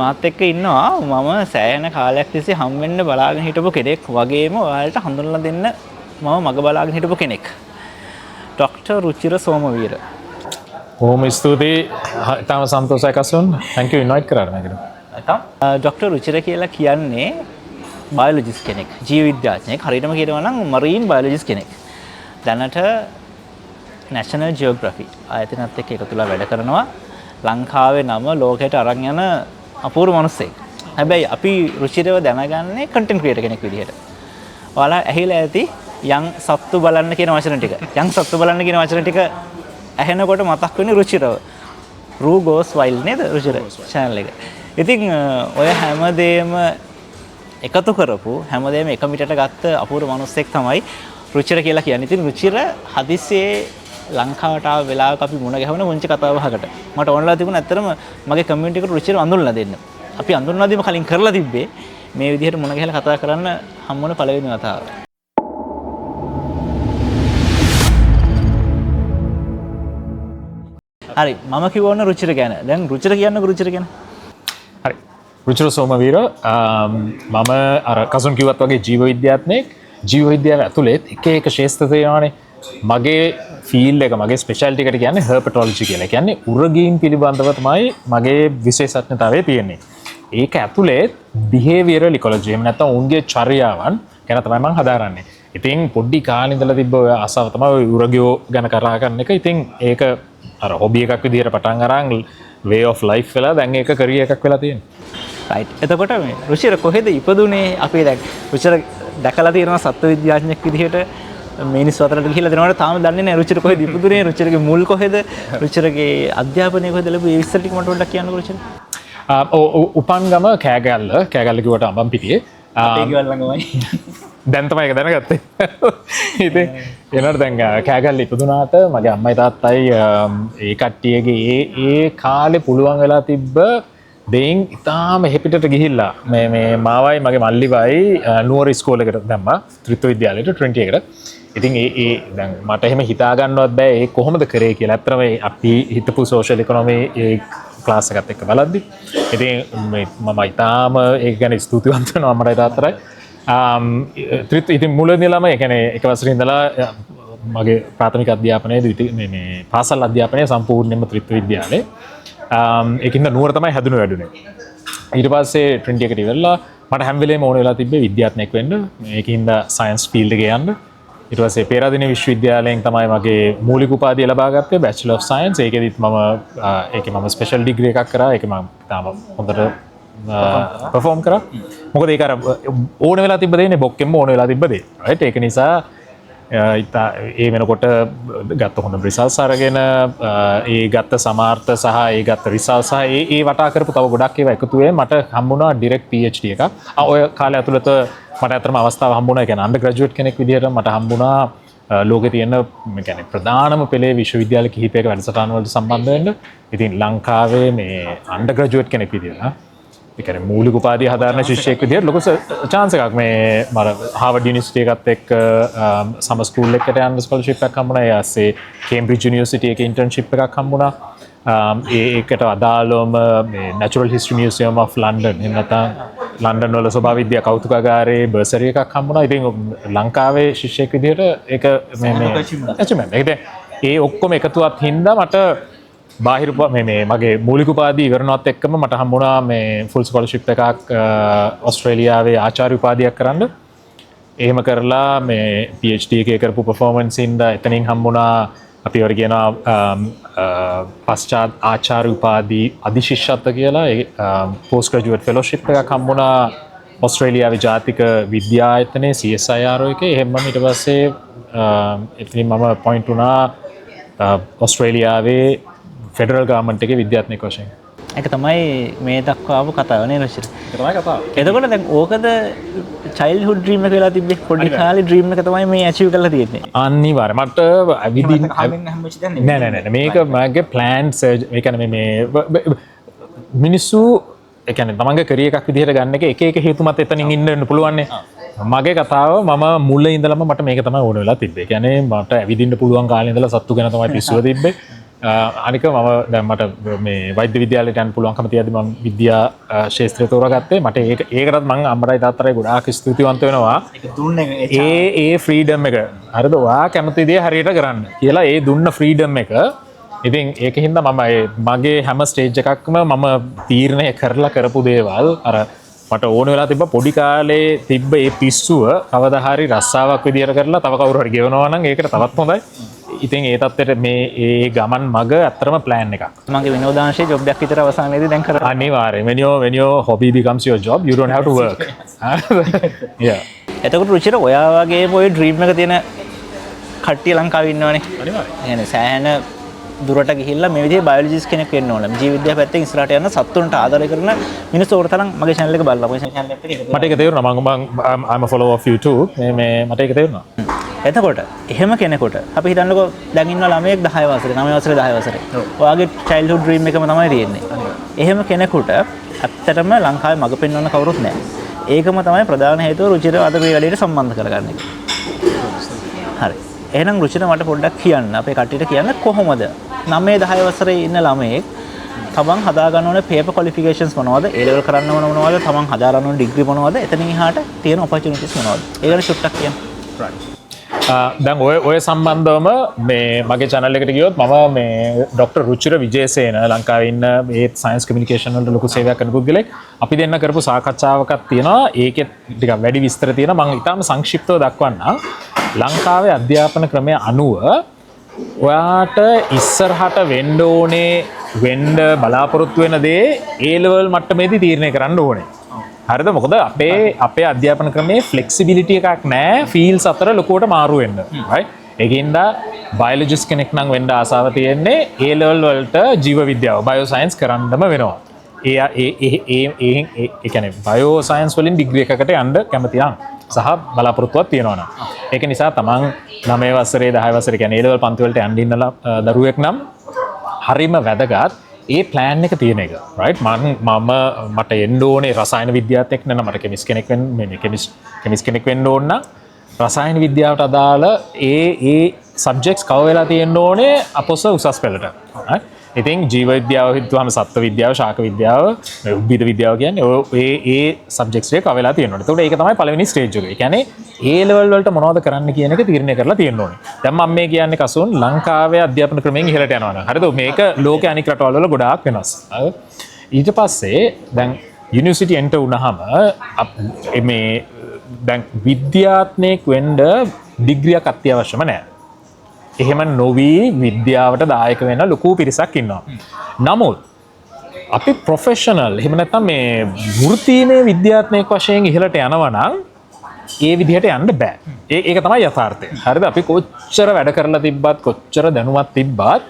මාත් එක්ක ඉන්නවා මම සෑහෙන කාලයක් තිස්සේ හම් වෙන්න බලාගෙන හිටපු කෙනෙක් වගේම ඔයාලට හඳුන්වලා දෙන්න මම මග බලාගෙන හිටපු කෙනෙක්. ඩොක්ටර් රුචිර සෝමවීර. බොහොම ස්තුතියි. තාම සන්තෝෂයි කසුන්. thank you invite කරාට මේකට. ඩොක්ටර් රුචිර කියලා කියන්නේ බයොලොජිස්ට් කෙනෙක්, ජීව විද්‍යාඥයෙක්. හරියටම කියනවා නම් මරීන් බයොලොජිස්ට් කෙනෙක්. දැනට National Geography ආයතනයත් එක්ක එකතුලා වැඩ කරනවා. ලංකාවේ නම ලෝකයට අරන් යන අපූර්ව මිනිස්සෙක්. හැබැයි අපි රුචිරව දැනගන්නේ content creator කෙනෙක් විදිහට. ඔයාලා ඇහිලා ඇති යම් සත්තු බලන්න කියන වචන ටික. යම් සත්තු බලන්න කියන වචන ටික ඇහෙනකොට මතක් වෙන්නේ රුචිරව. Roo Goes Wild නේද රුචිර channel එක. ඉතින් ඔය හැමදේම එකතු කරපු හැමදේම එක මිටට ගත්ත අපූර්ව මිනිස්සෙක් තමයි රුචිර කියලා කියන්නේ. ඉතින් රුචිර හදිස්සියේ ලංකාවට ආව වෙලාවක අපි මුණ ගැහුණ මුංචි කතාවහකට මට ඕනලා තිබුණා ඇත්තටම මගේ කමියුනිටි එකට රුචිර අඳුන්ලා දෙන්න. අපි අඳුන්ලා දීම කලින් කරලා තිබ්බේ මේ විදිහට මුණ ගැහලා කතා කරන්න හම්බුන පළවෙනි වතාව. හරි මම කිව්වොත් රුචිර ගැන. දැන් රුචිර කියන්නකෝ රුචිර ගැන. හරි. රුචිර සෝමවීර මම අර කසුන් කිව්වත් වගේ ජීව විද්‍යාඥයෙක්. ජීව විද්‍යාව ඇතුළේ එක ශාස්ත්‍ර තියෙනවානේ. මගේ ෆීල්ඩ් එක මගේ ස්පෙෂාලිටි එකට කියන්නේ හර්පටොලොජි කියලා. කියන්නේ උරගීන් පිළිබඳව තමයි මගේ විශේෂඥතාවය තියෙන්නේ. ඒක ඇතුළේ බිහේවියරල් ඉකොලොජි එහෙම නැත්නම් උන්ගේ චර්යාවන් ගැන තමයි මම හදාරන්නේ. ඉතින් පොඩි කාලේ ඉඳලා තිබ්බ ඔය ආසාව තමයි උරගයෝ ගැන කතා කරන එක. ඉතින් ඒක අර හොබි එකක් විදිහට පටන් අරන් way of life වෙලා දැන් ඒක කරියර් එකක් වෙලා තියෙනවා. රයිට්. එතකොට මේ රුචිර කොහෙද ඉපදුනේ? අපි දැන් රුචිර දැකලා තියෙනවා සත්ත්ව විද්‍යාඥයෙක් විදිහට මිනිස් අතරට ගිහිල්ලා දෙනවට තාම දන්නේ නැහැ රුචිර කොහෙද ඉපදුනේ, රුචිරගේ මුල් කොහෙද, රුචිරගේ අධ්‍යාපනය කොහෙද ලැබුවේ? ඒ විස්තර ටික මට පොඩ්ඩක් කියන්නකෝ රුචිර. උපන්ගම කෑගල්ල කිව්වට අඹන්පිටියේ. අපේ ගෙවල් ළඟමයි. දැන් තමයි ඒක දැනගත්තේ. ඉතින් එනකොට දැන් කෑගල්ල ඉපදුනාට මගේ අම්මයි තාත්තයි ඒ කට්ටියගේ ඒ කාලේ පුළුවන් වෙලා තිබ්බ දෙයින් ඉතාලම හෙපිටට ගිහිල්ලා මේ මාවයි මගේ මල්ලිවයි නුවර ඉස්කෝලේකට දැම්මා ත්‍රිත්ව විද්‍යාලයට 20 එකට. ඉතින් ඒ දැන් මට එහෙම හිතා ගන්නවත් බෑ ඒ කොහොමද කරේ කියලා. ඇත්තටම අපි හිතපු සෝෂල් ඉකොනොමි ඒ ක්ලාස් එකත් එක්ක බලද්දි. ඉතින් මම ඉතාලම ඒක ගැන ස්තුතිවන්ත වෙනවා අම්මටයි තාත්තටයි. ඉතින් මුලින්දලම ඒ කියන්නේ එක වසරේ ඉඳලා මගේ ප්‍රාථමික අධ්‍යාපනයේ මේ පාසල් අධ්‍යාපනය සම්පූර්ණයෙන්ම ත්‍රිත්ව විද්‍යාලේ. ඒකින්ද නුවර තමයි හැදුණු වැඩුණේ. ඊට පස්සේ 20 එකට ඉවරලා මට හැම වෙලේම ඕන වෙලා තිබ්බේ විද්‍යාඥයෙක් වෙන්න. ඒකින්ද සයන්ස් ෆීල්ඩ් එකේ යන්න. ඊට පස්සේ පේරාදෙණිය විශ්වවිද්‍යාලයෙන් තමයි මගේ මූලික උපාධිය ලබා ගත්තේ බැචලර් ඔෆ් සයන්ස්. ඒකෙදිත් මම ස්පෙෂල් ඩිග්‍රී එකක් කරා. ඒක මම තාම හොඳට පර්ෆෝම් කරා. මොකද ඒක අර ඕන වෙලා තිබ්බ දෙන්නේ බොක්කෙම ඕන වෙලා තිබ්බ දේ. රයිට් ඒක නිසා ඒ වෙනකොට ගත්ත හොඳ රිසල්ට්ස් අරගෙන ඒ ගත්ත සමාර්ථ සහ ඒ ගත්ත රිසල්ට් සහ ඒ වටා කරපු තව ගොඩක් ඒවා එකතු වෙලා මට හම්බුණා ඩිරෙක්ට් PhD එකක්. ඔය කාලය ඇතුළත මට අතරම අවස්ථාව හම්බුණා. ඒ කියන්නේ අන්ඩර් ග්‍රැජුවේට් කෙනෙක් විදිහට මට හම්බුණා ලෝකේ තියෙන කියන්නේ ප්‍රධානම පෙළේ විශ්වවිද්‍යාල කිහිපයක වැඩසටහන් වලට සම්බන්ධ වෙන්න. ඉතින් ලංකාවේ මේ අන්ඩර් ග්‍රැජුවේට් කෙනෙක් විදිහට ඒ කියන්නේ මූලික උපාධිය හදාරන ශිෂ්‍යයෙක් විදිහට ලොකු chance එකක් මේ මම හාවර්ඩ් යුනිවර්සිටි එකත් එක්ක සම ස්කූල් එකකට යන්න ස්කෝලර්ෂිප් එකක් හම්බුණා. ඒ ASCII කේම්බ්‍රිජ් යුනිවර්සිටි එකේ ඉන්ටර්න්ෂිප් එකක් හම්බුණා. ඒකට අදාළවම මේ Natural History Museum of London එහෙම නැත්නම් ලන්ඩන් වල ස්වභාව විද්‍යා කෞතුකාගාරයේ බර්සරි එකක් හම්බුණා. ඉතින් ලංකාවේ ශිෂ්‍යයෙක් විදිහට ඒක මේ achievement. ඒ ඔක්කොම එකතුවත් හින්දා මට බාහිර මේ මගේ මූලික උපාධිය ඉවරනවත් එක්කම මට හම්බුණා මේ ෆුල් ස්කෝලර්ෂිප් එකක් ඕස්ට්‍රේලියාවේ ආචාර්ය උපාධියක් කරන්න. එහෙම කරලා මේ PhD එකේ කරපු performance ඉඳලා එතනින් හම්බුණා අපි වර කියනවා පශ්චාත් ආචාර්ය උපාධි අධිශිෂ්‍යත්ව කියලා ඒ post graduate fellowship එකක් හම්බුණා ඕස්ට්‍රේලියාවේ ජාතික විද්‍යායතනයේ CSIR එකේ. එහෙම ඊට පස්සේ එතනින් මම appoint වුණා ඕස්ට්‍රේලියාවේ ෆෙඩරල් ගවර්න්මන්ට් එකේ විද්‍යාඥයෙක් වශයෙන්. ඒක තමයි මේ දක්වා ආපු කතාව නේ රුචිර. ඒක තමයි කතාව. එතකොට දැන් ඕකද childhood dream එක වෙලා තිබ්බේ පොඩි කාලේ dream එක තමයි මේ achieve කරලා තියෙන්නේ. අනිවාර්යයෙන් මට ඇවිදින් නෑ මේක මගේ planned ඒ කියන්නේ මේ මිනිස්සු ඒ කියන්නේ තමන්ගේ කැරියර් එකක් විදිහට ගන්න එක එක හේතු මත එතනින් ඉන්න පුළුවන් නේ. මගේ කතාව මම මුල ඉඳලම මට මේක තමයි ඕන වෙලා තිබ්බේ. ඒ කියන්නේ මට ඇවිදින්න පුළුවන් කාලේ ඉඳලා සත්තු ගැන තමයි පිස්සුව තිබ්බේ. අනික මම දැන් මට මේ වෛද්‍ය විද්‍යාලයට යන්න පුළුවන්කම තියද්දි මම විද්‍යා ශාස්ත්‍රය තෝරාගත්තේ. මට ඒකටත් මම අම්මටයි තාත්තටයි ගොඩාක් ස්තුතිවන්ත වෙනවා. ඒක දුන්නේ ඒ ෆ්‍රීඩම් එක. හරිද? ඔයා කැමති දේ හරියට කරන්න කියලා ඒ දුන්න ෆ්‍රීඩම් එක. ඉතින් ඒක හින්දා මම මගේ හැම ස්ටේජ් එකක්ම මම තීරණය කරලා කරපු දේවල් අර මට ඕන වෙලා තිබ්බ පොඩි කාලේ තිබ්බ ඒ පිස්සුව කවදා හරි රස්සාවක් විදියට කරලා තව කවුරු හරි ගෙවනවා නම් ඒකට තවත් හොඳයි. ඉතින් ඒ තත්ත්වෙට මේ ඒ ගමන් මග ඇත්තටම ප්ලෑන් එකක්. මගේ විනෝදාංශයේ ජොබ් එකක් විතර අවසානයේදී දැන් කරා. අනිවාර්යයෙන් when your hobby becomes your job you don't have to work. yeah. එතකොට රුචිර ඔයා වගේ ඔය ඩ්‍රීම් එක තියෙන කට්ටිය ලංකාවේ ඉන්නවනේ. අනිවාර්යයෙන්. يعني සෑහෙන දුරට ගිහිල්ලා මේ විදිහේ බයොලොජිස්ට් කෙනෙක් වෙන්න ඕන. ජීව විද්‍යාව පැත්තෙන් ඉස්සරහට යන සත්තුන්ට ආදරය කරන මිනිස්සු උඩ තරම් මගේ channel එක බලලා මගේ channel එකට එකතු මට ඒක තේරුණා. මම I'm a follower of you too. මේ මට ඒක තේරුණා. එතකොට එහෙම කෙනෙකුට අපි හිතන්නකෝ දැන් ඉන්න ළමයෙක් 10 වසරේ 9 වසරේ 10 වසරේ. ඔයාගේ childhood dream එකම තමයි තියෙන්නේ. එහෙම කෙනෙකුට ඇත්තටම ලංකාවේ මඟ පෙන්වන්න කවුරුත් නැහැ. ඒකම තමයි ප්‍රධාන හේතුව රුචිර අද මේ වැඩේට සම්බන්ධ කරගන්න එක. හරි. එහෙනම් රුචිර මට පොඩ්ඩක් කියන්න අපේ කට්ටියට කියන්න කොහොමද 9-10 වසරේ ඉන්න ළමයෙක් තමන් හදාගන්න ඕන පේපර් ක්වොලිෆිකේෂන්ස් මොනවද? A level කරන්න ඕන මොනවද? තමන් හදාගන්න ඕන ඩිග්‍රී මොනවද? එතනින් එහාට තියෙන ඔපචුනිටිස් මොනවද? ඒ ගැන චුට්ටක් කියන්න. දැන් ඔය සම්බන්ධවම මේ මගේ channel එකට ගියොත් මම මේ ඩොක්ටර් රුචිර විජේසේන ලංකාවේ ඉන්න ඒ සයන්ස් කමියුනිකේෂන් වලට ලොකු සේවයක් කරන පුද්ගලෙක්. අපි දෙන්න කරපු සාකච්ඡාවකක් තියෙනවා. ඒකෙත් ටිකක් වැඩි විස්තර තියෙනවා. මම ඊටාම සංක්ෂිප්තව දක්වන්නම්. ලංකාවේ අධ්‍යාපන ක්‍රමය අනුව ඔයාට ඉස්සරහට වෙන්න බලාපොරොත්තු වෙන දේ A level මට්ටමේදී තීරණය කරන්න ඕනේ. හරිද? මොකද අපේ අධ්‍යාපන ක්‍රමේ ෆ්ලෙක්සිබිලිටි එකක් නැහැ ෆීල්ඩ්ස් අතර ලොකුවට මාරු වෙන්න. right? ඒකින්ද බයොලොජිස්ට් කෙනෙක් නම් වෙන්න ආසාව තියෙන්නේ A level වලට ජීව විද්‍යාව බයෝ සයන්ස් කරන්නම වෙනවා. ඒ කියන්නේ බයෝ සයන්ස් වලින් ඩිග්‍රී එකකට යන්න කැමති නම් සහ බලාපොරොත්තුවක් තියෙනවා නම්. ඒක නිසා තමන් 9 වසරේ 10 වසරේ කියන්නේ A level පන්ති වලට යන්න ඉන්න දරුවෙක් නම් හරිම වැදගත් ඒ ප්ලෑන් එක තියෙන එක. right? මට එන්න ඕනේ රසායන විද්‍යාඥයෙක් නෙවෙයි මට කෙමිස් කෙනෙක් වෙන්න මේ කෙමිස් කෙනෙක් වෙන්න ඕන නම් රසායන විද්‍යාවට අදාළ ඒ සබ්ජෙක්ට්ස් කව වෙලා තියෙන්න ඕනේ අපොස උසස් පෙළට. right? ඉතින් ජීව විද්‍යාව හිතුවාම සත්ත්ව විද්‍යාව, ශාක විද්‍යාව, උද්භිද විද්‍යාව කියන්නේ ඒ සබ්ජෙක්ට්ස් ටික කව වෙලා තියෙන්න ඕනේ. ඒකට ඒක තමයි පළවෙනි ස්ටේජ් එක. ඒ කියන්නේ A level වලට මොනවද කරන්න කියන එක තීරණය කරලා තියෙන්න ඕනේ. දැන් මම මේ කියන්නේ කසුන් ලංකාවේ අධ්‍යාපන ක්‍රමයෙන් ඉහළට යනවා නම්. හරිද? මේක ලෝකයේ අනික් රටවල් වල ගොඩාක් වෙනස්. ඊට පස්සේ දැන් යුනිවර්සිටි එන්ටර් වුණාම මේ දැන් විද්‍යාඥයෙක් වෙන්න ඩිග්‍රියක් අත්‍යවශ්‍යම නැහැ. එහෙම නොවී විද්‍යාවට දායක වෙන ලොකු පිරිසක් ඉන්නවා. නමුත් අපි ප්‍රොෆෙෂනල් එහෙම නැත්නම් මේ වෘත්තීය විද්‍යාඥයෙක් වශයෙන් ඉහළට යනවා නම් ඒ විදිහට යන්න බෑ. ඒක තමයි යථාර්ථය. හරිද? අපි කොච්චර වැඩ කරලා තිබ්බත් කොච්චර දැනුමක් තිබ්බත්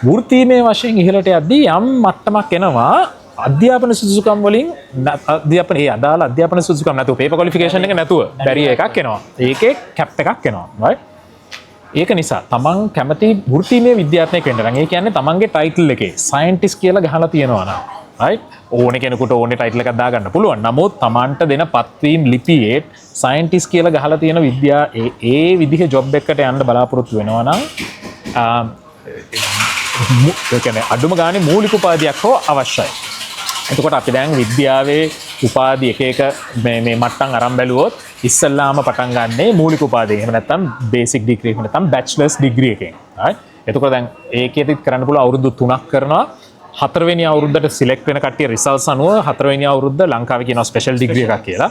වෘත්තීය වශයෙන් ඉහළට යද්දී යම් මට්ටමක් එනවා අධ්‍යාපන සුදුසුකම් වලින් ඒ අදාළ අධ්‍යාපන සුදුසුකම් නැතුව පේපර් ක්වොලිෆිකේෂන් එක නැතුව බැරි එකක් එනවා. ඒකේ කැප් එකක් එනවා. right? ඒක නිසා තමන් කැමති වෘත්තීය විද්‍යාඥයෙක් වෙන්න නම් ඒ කියන්නේ තමන්ගේ ටයිටල් එකේ සයන්ටිස්ට් කියලා ගහලා තියෙනවා නම් right ඕනේ කෙනෙකුට ඕනේ ටයිටල් එකක් දාගන්න පුළුවන්. නමුත් තමන්ට දෙන පත්වීම් ලිපියේ සයන්ටිස්ට් කියලා ගහලා තියෙන ඒ විදිහේ ජොබ් එකකට යන්න බලාපොරොත්තු වෙනවා නම් ඒ කියන්නේ අඩුම ගානේ මූලික උපාධියක් හෝ අවශ්‍යයි. එතකොට අපි දැන් විද්‍යාවේ උපාධි එක මේ මට්ටම් අරන් බැලුවොත් ඉස්සල්ලාම පටන් ගන්නේ මූලික උපාධිය. එහෙම නැත්නම් බේසික් ඩිග්‍රී එහෙම නැත්නම් බැචලර්ස් ඩිග්‍රී එකෙන්. right? එතකොට දැන් ඒකෙදිත් කරන්න පුළුවන් අවුරුදු 3ක් කරනවා. 4 වෙනි අවුරුද්දට සිලෙක්ට් වෙන කට්ටිය රිසල්ට්ස් අනුව 4 වෙනි අවුරුද්ද ලංකාවේ කියනවා ස්පෙෂල් ඩිග්‍රී එකක් කියලා.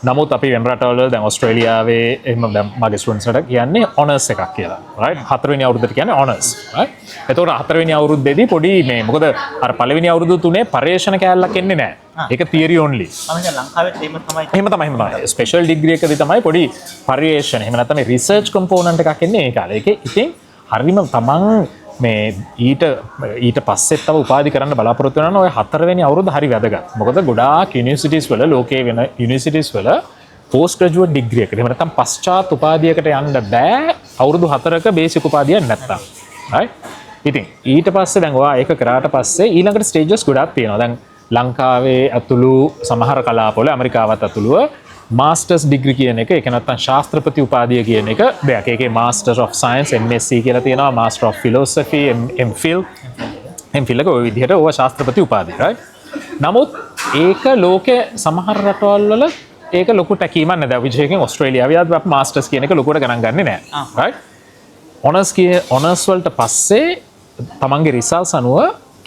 නමුත් අපි වෙන රටවල දැන් ඕස්ට්‍රේලියාවේ එහෙම දැන් මගේ ස්ටුඩන්ට්ස්ලට කියන්නේ ඔනර්ස් එකක් කියලා. right? 4 වෙනි අවුරුද්දට කියන්නේ ඔනර්ස්. right? එතකොට 4 වෙනි අවුරුද්දේදී පොඩි මේ මොකද අර පළවෙනි අවුරුදු 3 පර්යේෂණ කැලලක් එන්නේ නැහැ. ඒක තියරි ඔන්ලි. මම දැන් ලංකාවේ එහෙම තමයි. ස්පෙෂල් ඩිග්‍රී එකදී තමයි පොඩි පර්යේෂණ. එහෙම නැත්නම් රිසර්ච් කම්පෝනන්ට් එකක් එන්නේ ඒ කාලේ. ඒකේ ඉතින් හරිම තමන් මේ ඊට පස්සෙත් තව උපාධි කරන්න බලාපොරොත්තු වෙනවා. ඔය 4 වෙනි අවුරුද්ද හරි වැදගත්. මොකද ගොඩාක් යුනිවර්සිටිස් වල ලෝකයේ වෙන යුනිවර්සිටිස් වල පෝස්ට් ග්‍රැජුවේට් ඩිග්‍රී එකට එහෙම නැත්නම් පශ්චාත් උපාධියකට යන්න බෑ අවුරුදු 4ක බේසික් උපාධියක් නැත්තම්. right? ඉතින් ඊට පස්සේ දැන් ඔයා ඒක කරාට පස්සේ ඊළඟට ස්ටේජස් ගොඩාක් තියෙනවා. දැන් ලංකාවේ ඇතුළු සමහර කලාපවල ඇමරිකාවත් ඇතුළුව මාස්ටර්ස් ඩිග්‍රී කියන එක, ඒක නැත්නම් ශාස්ත්‍රපති උපාධිය කියන එක දෙයක්. ඒකේ Master of Science MSc කියලා තියෙනවා, Master of Philosophy MPhil එක ওই විදිහට ඕවා ශාස්ත්‍රපති උපාධිය, right? නමුත් ඒක ලෝකේ සමහර රටවල් වල ඒක ලොකු ටැකීමක් නෑ. දැන් විශේෂයෙන් ඕස්ට්‍රේලියාවේ අපි මාස්ටර්ස් කියන එක ලොකුවට ගණන් ගන්නේ නෑ, right? ඔනර්ස් වලට පස්සේ තමන්ගේ රිසල්ට්ස් අනුව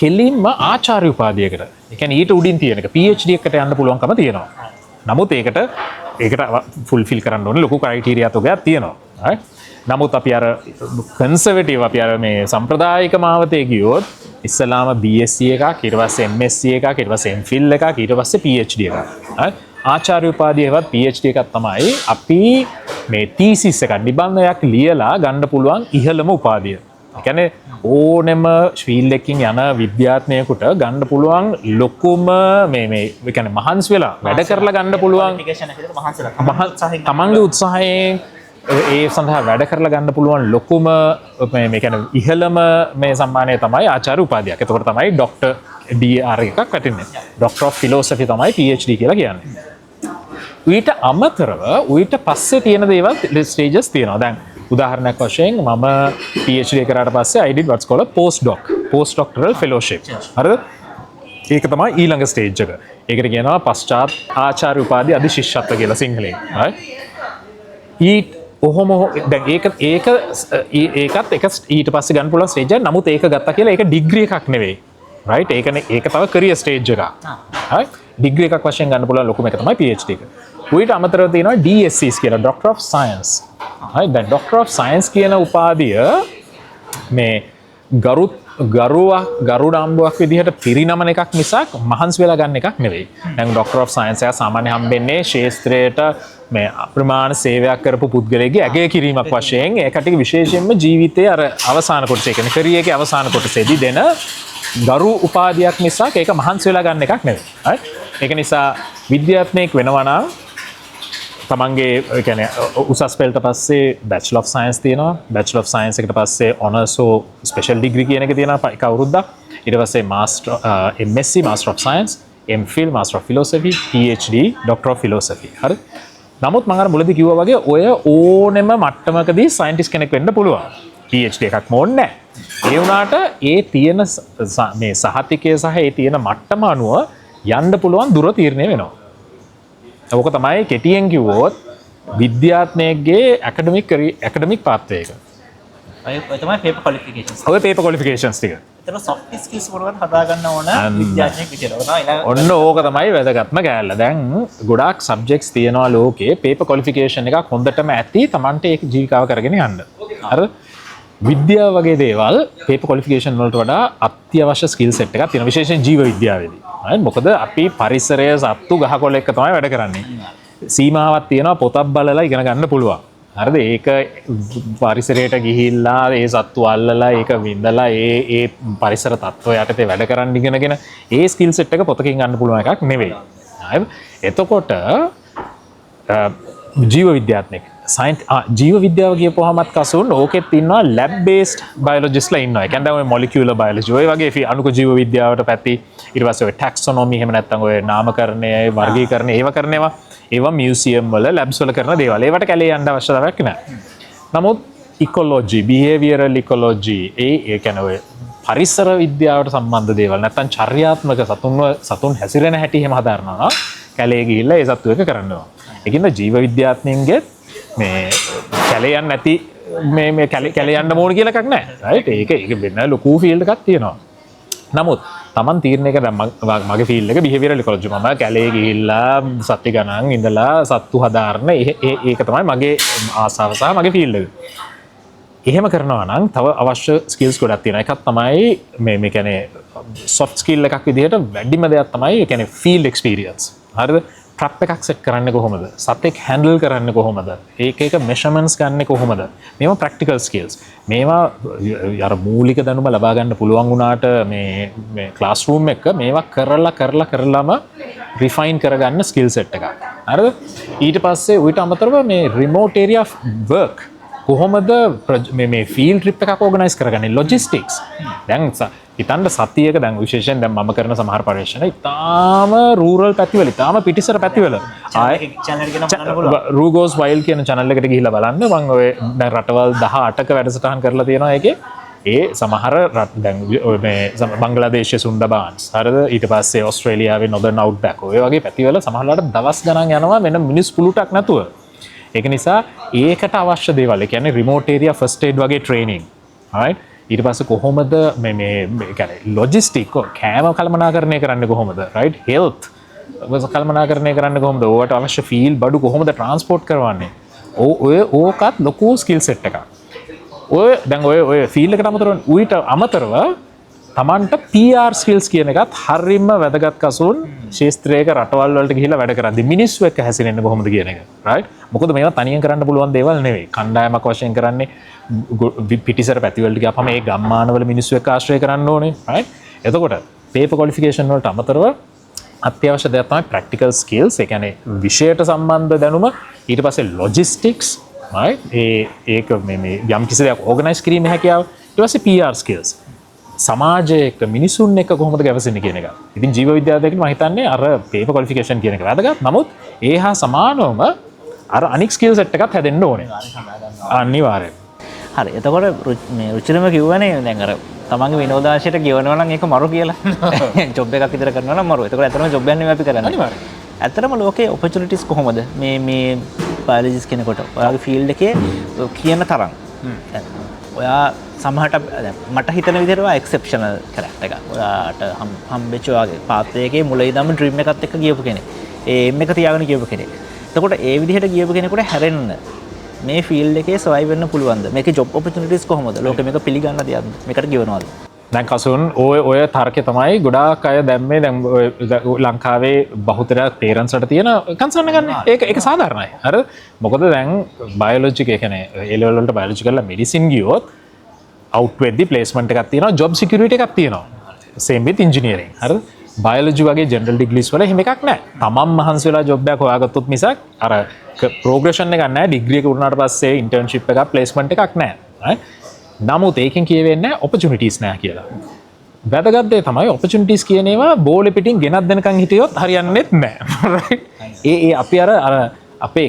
කෙලින්ම ආචාර්ය උපාධියකට, ඒ කියන්නේ ඊට උඩින් තියෙන එක PhD එකට යන්න පුළුවන්කම තියෙනවා. නමුත් ඒකට ෆුල්ෆිල් කරන්න ඕනේ ලොකු ක්‍රයිටීරියා තුනක් තියෙනවා, right? නමුත් අපි අර කන්සර්වේටිව් අපි අර මේ සම්ප්‍රදායික මාවතේ ගියොත් ඉස්සලාම BSc එකක්, ඊට පස්සේ MSc එකක්, ඊට පස්සේ MPhil එකක්, ඊට පස්සේ PhD එකක්, right? ආචාර්ය උපාධියවත් PhD එකක් තමයි අපි මේ තීසිස් එකක් නිබන්ධයක් ලියලා ගන්න පුළුවන් ඉහළම උපාධිය. ඒ කියන්නේ ඕනෙම ෆීල්ඩ් එකකින් යන විද්‍යාඥයෙකුට ගන්න පුළුවන් ලොකුම මේ කියන්නේ මහන්සි වෙලා වැඩ කරලා ගන්න පුළුවන් තමන්ගේ උත්සාහයෙන් ඒ සඳහා වැඩ කරලා ගන්න පුළුවන් ලොකුම මේ කියන්නේ ඉහළම මේ සම්මානය තමයි ආචාර්ය උපාධියක්. එතකොට තමයි ડોක්ටර් DR එකක් වැටෙන්නේ. ડોක්ටර් ඔෆ් ෆිලොසොෆි තමයි PhD කියලා කියන්නේ. ඊට අමතරව ඊට පස්සේ තියෙන දේවල් ස්ටේජස් තියෙනවා. දැන් උදාහරණයක් වශයෙන් මම PhD කරාට පස්සේ I did what's called a postdoctoral fellowship. හරිද? ඒක තමයි ඊළඟ ස්ටේජ් එක. ඒකට කියනවා පශ්චාත් ආචාර්ය උපාධි අධිශිෂ්‍යත්ව කියලා සිංහලෙන්. right? දැන් ඒකත් එක ඊට පස්සේ ගන්න පුළුවන් ස්ටේජ් එක. නමුත් ඒක ගත්තා කියලා ඒක ඩිග්‍රී එකක් නෙවෙයි. right? ඒක තව කරියර් ස්ටේජ් එකක්. right? ඩිග්‍රී එකක් වශයෙන් ගන්න පුළුවන් ලොකුම එක තමයි PhD එක. ඊට අමතරව තියෙනවා DSCs කියලා, Doctor of Science. right? දැන් Doctor of Science කියන උපාධිය මේ ගරු නාම්බුවක් විදිහට පිරිනමන එකක් මිසක් මහන්සි වෙලා ගන්න එකක් නෙවෙයි. දැන් Doctor of Science එක සාමාන්‍ය හම්බෙන්නේ ශාස්ත්‍රයට මේ අප්‍රමාණ සේවයක් කරපු පුද්ගලයෙක්ගේ අගය කිරීමක් වශයෙන්. ඒකට විශේෂයෙන්ම ජීවිතයේ අර අවසාන කොටස, ඒ කියන්නේ කැරියර් එකේ අවසාන කොටසේදී දෙන ගරු උපාධියක් මිසක් ඒක මහන්සි වෙලා ගන්න එකක් නෙවෙයි. right? ඒක නිසා විද්‍යාඥයෙක් වෙනවා නම් තමන්ගේ ඒ කියන්නේ උසස් පෙළට පස්සේ Bachelor of Science තියෙනවා. Bachelor of Science එකට පස්සේ Honours or Special Degree කියන එක තියෙනවා එක අවුරුද්දක්. ඊට පස්සේ Master MSc Master of Science, MPhil Master of Philosophy, PhD Doctor of Philosophy. හරි? නමුත් මම අර මුලදී කිව්වා වගේ ඔය ඕනෙම මට්ටමකදී සයන්ටිස්ට් කෙනෙක් වෙන්න පුළුවන්. PhD එකක්ම ඕනේ නැහැ. ඒ වුණාට ඒ තියෙන මේ සහතිකය සහ ඒ තියෙන මට්ටම අනුව යන්න පුළුවන් දුර තීරණය වෙනවා. ඕක තමයි කෙටියෙන් කිව්වොත් විද්‍යාඥයෙක්ගේ ඇකඩමික් පාත්වය එක. ඔය තමයි පේපර් ක්වොලිෆිකේෂන්ස්. ඔය පේපර් ක්වොලිෆිකේෂන්ස් ටික. එතන සොෆ්ට් ස්කිල්ස් වලට හදාගන්න ඕන විද්‍යාඥයෙක් විදියට. ඔන්න ඕක තමයි වැදගත්ම කෑල්ල. දැන් ගොඩාක් සබ්ජෙක්ට්ස් තියෙනවා ලෝකේ. පේපර් ක්වොලිෆිකේෂන් එකක් හොඳටම ඇති Tamante ඒක ජීවිකාව කරගෙන යන්න. හරි? විද්‍යාව වගේ දේවල් පේපර් ක්වොලිෆිකේෂන් වලට වඩා අත්‍යවශ්‍ය ස්කිල් සෙට් එකක් තියෙනවා, විශේෂයෙන් ජීව විද්‍යාවේදී. මොකද අපි පරිසරය සත්තු ගහකොළ එක්ක තමයි වැඩ කරන්නේ. සීමාවක් තියෙනවා, පොතක් බලලා ඉගෙන ගන්න පුළුවන්. හරිද? ඒක පරිසරයට ගිහිල්ලා ඒ සත්තු අල්ලලා ඒක විඳලා ඒ පරිසර තත්ත්වය යටතේ වැඩ කරන්න ඉගෙනගෙන ඒ ස්කිල් සෙට් එක පොතකින් ගන්න පුළුවන් එකක් නෙවෙයි. හරිද? එතකොට ජීව විද්‍යාඥයෙක් ජීව විද්‍යාව කියපුවාමත් කසුන් ඕකෙත් ඉන්නවා ලැබ් බේස්ඩ් බයොලොජිස්ට්ලා ඉන්නවා. ඒ කියන්නේ ඔය මොලිකියුලර් බයොලොජි ඔය වගේ අණුක ජීව විද්‍යාවට පැති, ඊට පස්සේ ඔය ටැක්සොනොමි එහෙම නැත්නම් ඔය නාමකරණය, වර්ගීකරණය ඒව කරනවා. ඒවා මියුසියම් වල ලැබ්ස් වල කරන දේවල්. ඒවට කැලේ යන්න අවශ්‍යතාවයක් නැහැ. නමුත් ඉකොලොජි, බිහේවියරල් ඉකොලොජි ඒ කියන්නේ ඔය පරිසර විද්‍යාවට සම්බන්ධ දේවල් නැත්නම් චර්යාත්මක සතුන් හැසිරෙන හැටි එහෙම හදාරනවා. කැලේ ගිහිල්ලා ඒ සත්තු එක කරනවා. ඒකින්ද ජීව විද්‍යාඥයින්ගේ මේ කැලේ යන්න නැති මේ කැලේ යන්න ඕන කියලා එකක් නැහැ. රයිට්? ඒක වෙන ලොකු ෆීල්ඩ් එකක් තියෙනවා. නමුත් Taman තීරණය කරන මගේ ෆීල්ඩ් එක බිහේවියරල් ඉකොලොජි. මම කැලේ ගිහිල්ලා සත්ති ගණන් ඉඳලා සත්තු හදාරන ඒක තමයි මගේ ආසාව සහ මගේ ෆීල්ඩ් එක. එහෙම කරනවා නම් තව අවශ්‍ය ස්කිල්ස් ගොඩක් තියෙනවා. එකක් තමයි මේ කියන්නේ soft skill එකක් විදිහට වැඩිම දෙයක් තමයි ඒ කියන්නේ field experience. හරිද? ට්‍රැප් එකක් සෙට් කරන්නේ කොහොමද? සතෙක් හැන්ඩල් කරන්නේ කොහොමද? ඒක මෙෂර්මන්ට්ස් ගන්න කොහොමද? මේවා ප්‍රැක්ටිකල් ස්කිල්ස්. මේවා අර මූලික දැනුම ලබා ගන්න පුළුවන් වුණාට මේ ක්ලාස් රූම් එක මේවා කරලාම රිෆයින් කරගන්න ස්කිල් සෙට් එකක්. හරිද? ඊට පස්සේ ඊට අමතරව මේ රිමෝට් ඒරියා වර්ක් කොහොමද මේ ෆීල්ඩ් ට්‍රිප් එකක් ඕගනයිස් කරගන්නේ? ලොජිස්ටික්ස්. දැන් හිතන්න සතියක දැන් විශේෂයෙන් දැන් මම කරන සමහර පරීක්ෂණ ඉතාම රූරල් පැතිවල ඉතාම පිටිසර පැතිවල රූගෝස් වයිල් කියන channel එකට ගිහිල්ලා බලන්න මම ඔය දැන් රටවල් 18ක වැඩසටහන් කරලා තියෙනවා ඒකේ ඒ සමහර රට දැන් මේ බංග්ලාදේශයේ සුන්දර්බාන්ස් හරිද ඊට පස්සේ ඕස්ට්‍රේලියාවේ නොදර්න් අවුට්බැක් ඔය වගේ පැතිවල සමහරලාට දවස් ගණන් යනවා වෙන මිනිස් පුළුටක් නැතුව ඒක නිසා ඒකට අවශ්‍ය දේවල් ඒ කියන්නේ රිමෝට් ඒරියා ෆස්ට් ඒඩ් වගේ ට්‍රේනින් right ඊට පස්සේ කොහොමද මේ කියන්නේ ලොජිස්ටික් කෑම කළමනාකරණය කරන්නේ කොහොමද right හෙල්ත් කළමනාකරණය කරන්නේ කොහොමද ඕවට අවශ්‍ය ෆීල් බඩු කොහොමද ට්‍රාන්ස්පෝර්ට් කරවන්නේ ඔය ඕකත් ලොකු ස්කිල් සෙට් එකක් ඔය දැන් ඔය ෆීල්ඩ් එකට අමතරව ඌට අමතරව Tamanට PR skills කියන එකත් හරියම වැදගත් කසුන් ශාස්ත්‍රයක රටවල් වලට ගිහිල්ලා වැඩ කරද්දි මිනිස්සු එක්ක හැසිරෙන්න කොහොමද කියන එක right මොකද මේවා තනියෙන් කරන්න පුළුවන් දේවල් නෙවෙයි කණ්ඩායමක් වශයෙන් කරන්නේ පිටිසර පැති වලට ගියාපම මේ ගම්මානවල මිනිස්සු එක්ක ආශ්‍රය කරන්න ඕනේ right එතකොට paper qualification වලට අමතරව අත්‍යවශ්‍ය දෙයක් තමයි practical skills ඒ කියන්නේ විෂයට සම්බන්ධ දැනුම ඊට පස්සේ logistics right ඒක මේ යම් කිසි දෙයක් organize කිරීමේ හැකියාව ඊට පස්සේ PR skills සමාජයක මිනිසුන් එක්ක කොහොමද ගැවසෙන්නේ කියන එක. ඉතින් ජීව විද්‍යාවේදී මම හිතන්නේ අර paper qualification කියන එක වැදගත්. නමුත් ඒ හා සමානවම අර අනික් skill set එකක් හැදෙන්න ඕනේ. අනිවාර්යයෙන්. හරි. එතකොට මේ රුචිරම කිව්වනේ දැන් අර තමන්ගේ විනෝදාංශයට ගෙවනවා නම් ඒක මරු කියලා. ජොබ් එකක් විතර කරනවා නම් මරු. එතකොට ඇත්තටම ජොබ් එකක් නෙමෙයි අපි කරන්නේ. අනිවාර්යයෙන්. ඇත්තටම ලෝකේ opportunities කොහොමද? මේ biologist කෙනෙකුට ඔයාගේ field එකේ කියන තරම්. ඔයා සමහරට මට හිතන විදිහට ඔයා එක්සෙප්ෂනල් කැරක්ටර් එකක්. ඔයාට හම්බෙච්ච ඔයාගේ පාත්‍රයේ මුල ඉඳන්ම ඩ්‍රීම් එකත් එක්ක ගියපු කෙනෙක්. ඒ එම් එක තියාගෙන ගියපු කෙනෙක්. එතකොට ඒ විදිහට ගියපු කෙනෙකුට හැරෙන්න මේ ෆීල්ඩ් එකේ සර්වයිව් වෙන්න පුළුවන්ද? මේකේ ජොබ් ඔපචුනිටිස් කොහොමද? ලෝකෙ මේක පිළිගන්න දෙයක්ද? මේකට ගෙවනවද? දැන් කසුන් ඔය තර්කය තමයි ගොඩාක් අය දැම්මේ දැන් ලංකාවේ බහුතරයක් පේරන්ට්ස්ට තියෙන කන්සර්න් එකක් නේ. ඒක සාධාරණයි. හරි. මොකද දැන් බයොලොජි එක කියන්නේ ඒ ලෙවල් වලට බයොලොජි කරලා මෙඩිසින් ගියොත් අවුට් වෙද්දි ප්ලේස්මන්ට් එකක් තියෙනවා, ජොබ් සිකියුරිටි එකක් තියෙනවා. same with engineering. හරි. බයොලොජි වගේ ජෙනරල් ඩිග්‍රීස් වල එහෙම එකක් නැහැ. තමන් මහන්සි වෙලා ජොබ් එකක් හොයාගත්තොත් මිසක් අර ප්‍රෝග්‍රෙෂන් එකක් නැහැ. ඩිග්‍රී එක උරුණාට පස්සේ ඉන්ටර්න්ෂිප් එකක් ප්ලේස්මන්ට් එකක් නැහැ. නමුත් ඒකෙන් කියවෙන්නේ ඔපචුනිටිස් නැහැ කියලා. වැදගත් දේ තමයි ඔපචුනිටිස් කියන ඒවා බෝලෙ පිටින් ගෙනත් දෙනකන් හිටියොත් හරියන්නේත් නැහැ. ඒ අපි අර අපේ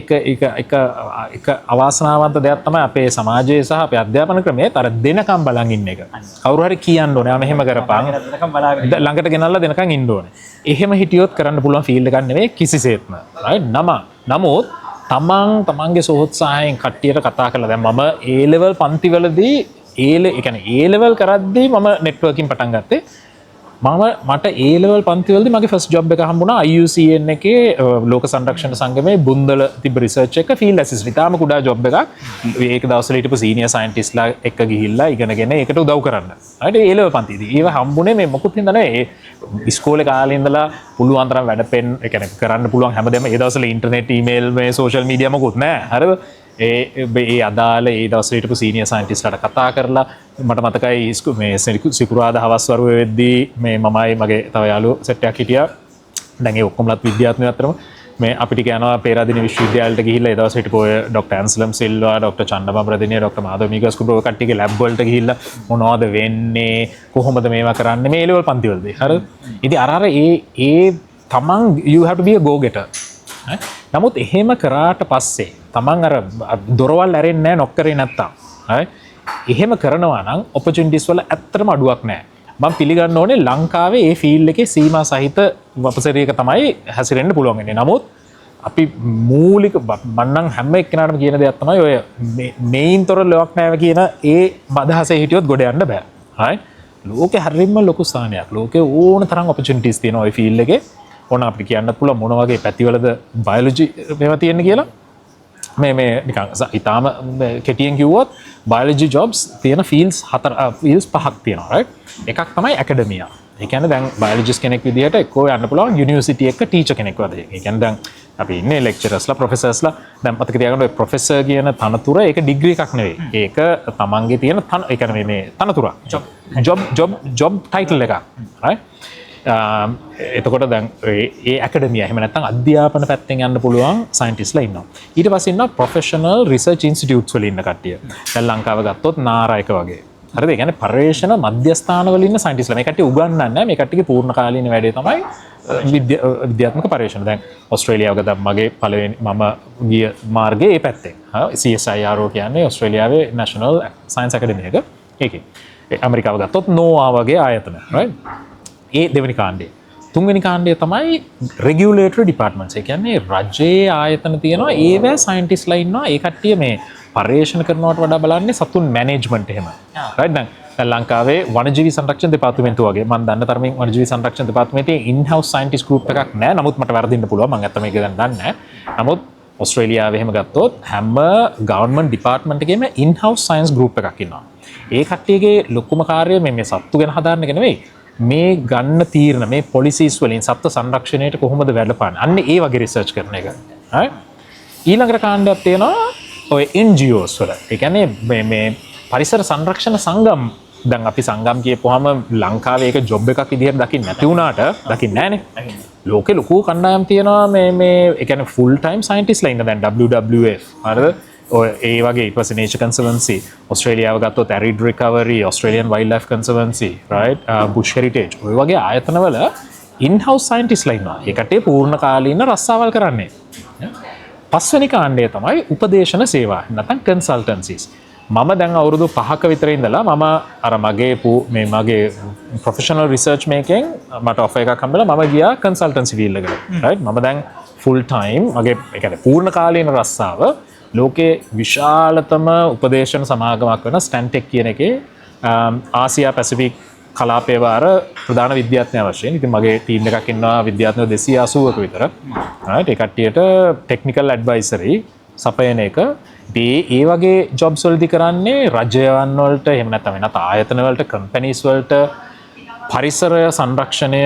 එක අවාසනාවන්ත දෙයක් තමයි අපේ සමාජයේ සහ අපේ අධ්‍යාපන ක්‍රමයේ අර දෙනකම් බලන් ඉන්න එක. කවුරු හරි කියන්න ඕනේ. මෙහෙම කරපන්. ළඟට ගෙනල්ලා දෙනකන් ඉන්න ඕනේ. එහෙම හිටියොත් කරන්න පුළුවන් ෆීල්ඩ් එකක් නෙවෙයි කිසිසේත්ම. right? නමුත් තමන්ගේ සෝත්සාහයෙන් කට්ටියට කතා කරලා දැන් මම A level පන්තිවලදී ඒ කියන්නේ A level කරද්දී මම networking පටන් ගත්තේ. මට A level පන්තිවලදී මගේ first job එක හම්බුණා IUCN එකේ ලෝක සංරක්ෂණ සංගමයේ බුන්දල තිබ්බ research එක field assistant. ඉතාලම කුඩා job එකක්. ඒක දවස්වල හිටපු senior scientist ලා එක්ක ගිහිල්ලා ඉගෙනගෙන ඒකට උදව් කරන්න. හරිද? A level පන්තිදී. ඒව හම්බුනේ මේ මොකුත් හින්දා නෙවෙයි. ඉස්කෝලේ කාලේ ඉඳලා පුළුවන් තරම් වැඩ පෙන් ඒ කියන්නේ කරන්න පුළුවන් හැමදේම ඒ දවස්වල ඉන්ටර්නෙට් ඊමේල් මේ සෝෂල් මීඩියා මොකුත් නැහැ. හරිද? ඒ අදාළ ඒ දවස්වල හිටපු සීනියර් සයන්ටිස්ට්ලාට කතා කරලා මට මතකයි මේ සිකුරාදා හවස් වරුවේ වෙද්දී මේ මමයි මගේ තව යාළුවෝ සෙට් එකක් හිටියා. දැන් ඒ ඔක්කොමලත් විද්‍යාඥයෝ අතරම මේ අපිට කියනවා පේරාදෙණිය විශ්වවිද්‍යාලයට ගිහිල්ලා ඒ දවස් හිටපු ඔය ડોક્ટર ඇන්සලම් සිල්වා ડોક્ટર චන්දබම් රදිනිය ડોક્ટર මාධව මීගස් කුඩෝ කට්ටියගේ ලැබ් වලට ගිහිල්ලා මොනවද වෙන්නේ කොහොමද මේවා කරන්නේ මේ ලෙවල් පන්තිවලදී හරිද ඉතින් අර ඒ තමන් you have to be a go getter නමුත් එහෙම කරාට පස්සේ තමන් අර දොරවල් ඇරෙන්නේ නැහැ නොක් කරේ නැත්තම් හරි එහෙම කරනවා නම් ඔපචුනිටිස් වල ඇත්තටම අඩුවක් නැහැ මම පිළිගන්න ඕනේ ලංකාවේ ඒ ෆීල්ඩ් එකේ සීමා සහිත වපසරියක තමයි හැසිරෙන්න පුළුවන් වෙන්නේ. නමුත් අපි මූලික මන්නම් හැම එක්කෙනාටම කියන දෙයක් තමයි ඔය මේන්තර ලොක් නැහැ කියන ඒ අදහසේ හිටියොත් ගොඩ යන්න බෑ. හරි. ලෝකේ හරියම ලොකු ස්ථානයක්. ලෝකේ ඕන තරම් ඔපචුනිටිස් තියෙනවා ওই ෆීල්ඩ් එකේ. ඕන අපිට කියන්නත් පුළුවන් මොන වගේ පැතිවලද බයොලොජි මේවා තියෙන්නේ කියලා. මේ නිකන් ඉතාලම කෙටියෙන් කිව්වොත් බයොලොජි ජොබ්ස් තියෙන ෆීල්ඩ්ස් පහක් තියෙනවා right එකක් තමයි ඇකඩමියා ඒ කියන්නේ දැන් බයොලොජිස්ට් කෙනෙක් විදිහට එක්කෝ යන්න පුළුවන් යුනිවර්සිටි එකක ටීචර් කෙනෙක් වගේ ඒ කියන්නේ දැන් අපි ඉන්නේ ලෙක්චරර්ස්ලා ප්‍රොෆෙසර්ස්ලා දැන් මතක තියාගන්න ඔය ප්‍රොෆෙසර් කියන තනතුර ඒක ඩිග්‍රී එකක් නෙවෙයි ඒක තමන්ගේ තියෙන ඒ කියන්නේ මේ තනතුරක් ජොබ් ටයිටල් එකක් right එතකොට දැන් ඒ ඇකඩමියා එහෙම නැත්නම් අධ්‍යාපන පැත්තෙන් යන්න පුළුවන් සයන්ටිස්ට්ලා ඉන්නවා. ඊට පස්සේ ඉන්නවා ප්‍රොෆෙෂනල් රිසර්ච් ඉන්ස්ටිටියුට්ස් වල ඉන්න කට්ටිය. දැන් ලංකාව ගත්තොත් නාරයක වගේ. හරිද? ඒ කියන්නේ පර්යේෂණ මධ්‍යස්ථාන වල ඉන්න සයන්ටිස්ට්ලා. මේ කට්ටිය උගන්වන්නේ නැහැ. මේ කට්ටියගේ පූර්ණ කාලීන වැඩේ තමයි විද්‍යාත්මක පර්යේෂණ. දැන් ඔස්ට්‍රේලියාව ගත්තා මගේ පළවෙනි මම ගිය මාර්ගයේ ඒ පැත්තෙන්. CSIRO කියන්නේ ඔස්ට්‍රේලියාවේ National Science Academy එක. ඒකේ. ඇමරිකාව ගත්තොත් NOAA වගේ ආයතන. right? ඒ දෙවෙනි කාණ්ඩය. තුන්වෙනි කාණ්ඩය තමයි regulatory departments. ඒ කියන්නේ රජයේ ආයතන තියෙනවා ඒවැ සයන්ටිස්ට්ලා ඉන්නවා. ඒ කට්ටිය මේ පර්යේෂණ කරනවට වඩා බලන්නේ සතුන් මැනේජ්මන්ට් එහෙම. right? දැන් ලංකාවේ වනජීවි සංරක්ෂණ දෙපාර්තමේන්තුව වගේ මම දන්න තරමින් වනජීවි සංරක්ෂණ දෙපාර්තමේන්තුවේ in-house scientist group එකක් නැහැ. නමුත් මට වැරදින්න පුළුවන්. මම ඇත්තම ඒක දැන් දන්නේ නැහැ. නමුත් ඔස්ට්‍රේලියාවේ එහෙම ගත්තොත් හැම government department එකේම in-house science group එකක් ඉන්නවා. ඒ කට්ටියගේ ලොකුම කාර්යය මේ සත්තු ගැන හදාරන එක නෙවෙයි. මේ ගන්න තීරණ මේ policies වලින් සත්ත්ව සංරක්ෂණයට කොහොමද වැඩපාන්නේ. අන්න ඒ වගේ research කරන එක. හරි? ඊළඟට කාණ්ඩයක් තියෙනවා ඔය NGOs වල. ඒ කියන්නේ මේ පරිසර සංරක්ෂණ සංගම් දැන් අපි සංගම් කියපුවාම ලංකාවේ ඒක ජොබ් එකක් විදිහට දකින්න නැති වුණාට දකින්නේ නැහනේ. ලෝකේ ලොකු කණ්ඩායම් තියෙනවා මේ ඒ කියන්නේ full time scientistලා ඉන්න දැන් WWF හරිද? ඔය ඒ වගේ ඊට පස්සේ Nature Conservancy ඔස්ට්‍රේලියාව ගත්තොත් Arid Recovery Australian Wildlife Conservancy right Bush Heritage ඔය වගේ ආයතනවල in-house scientistලා ඉන්නවා. ඒකට පූර්ණ කාලීන රස්සාවල් කරන්නේ. පස්වෙනි කාණ්ඩය තමයි උපදේශන සේවා නැත්නම් consultancies. මම දැන් අවුරුදු 5ක විතර ඉඳලා මම අර මගේ professional research making මට offer එකක් හම්බෙලා මම ගියා consultancy field එකට. right මම දැන් full time මගේ ඒ කියන්නේ පූර්ණ කාලීන රස්සාව ලෝකේ විශාලතම උපදේශන සමාගමක් වෙන ස්ටැන්ටෙක් කියන එකේ ආසියා පැසිෆික් කලාපයේ වාර ප්‍රධාන විද්‍යාඥයා වශයෙන්. ඉතින් මගේ ටීම් එකක් ඉන්නවා විද්‍යාඥයෝ 280ක විතර. right ඒ කට්ටියට ටෙක්නිකල් ඇඩ්වයිසරි සපයන එක. ඒ වගේ ජොබ්ස් වලදී කරන්නේ රජයන් වලට එහෙම නැත්නම් වෙනත් ආයතන වලට කම්පැනිස් වලට පරිසරය සංරක්ෂණය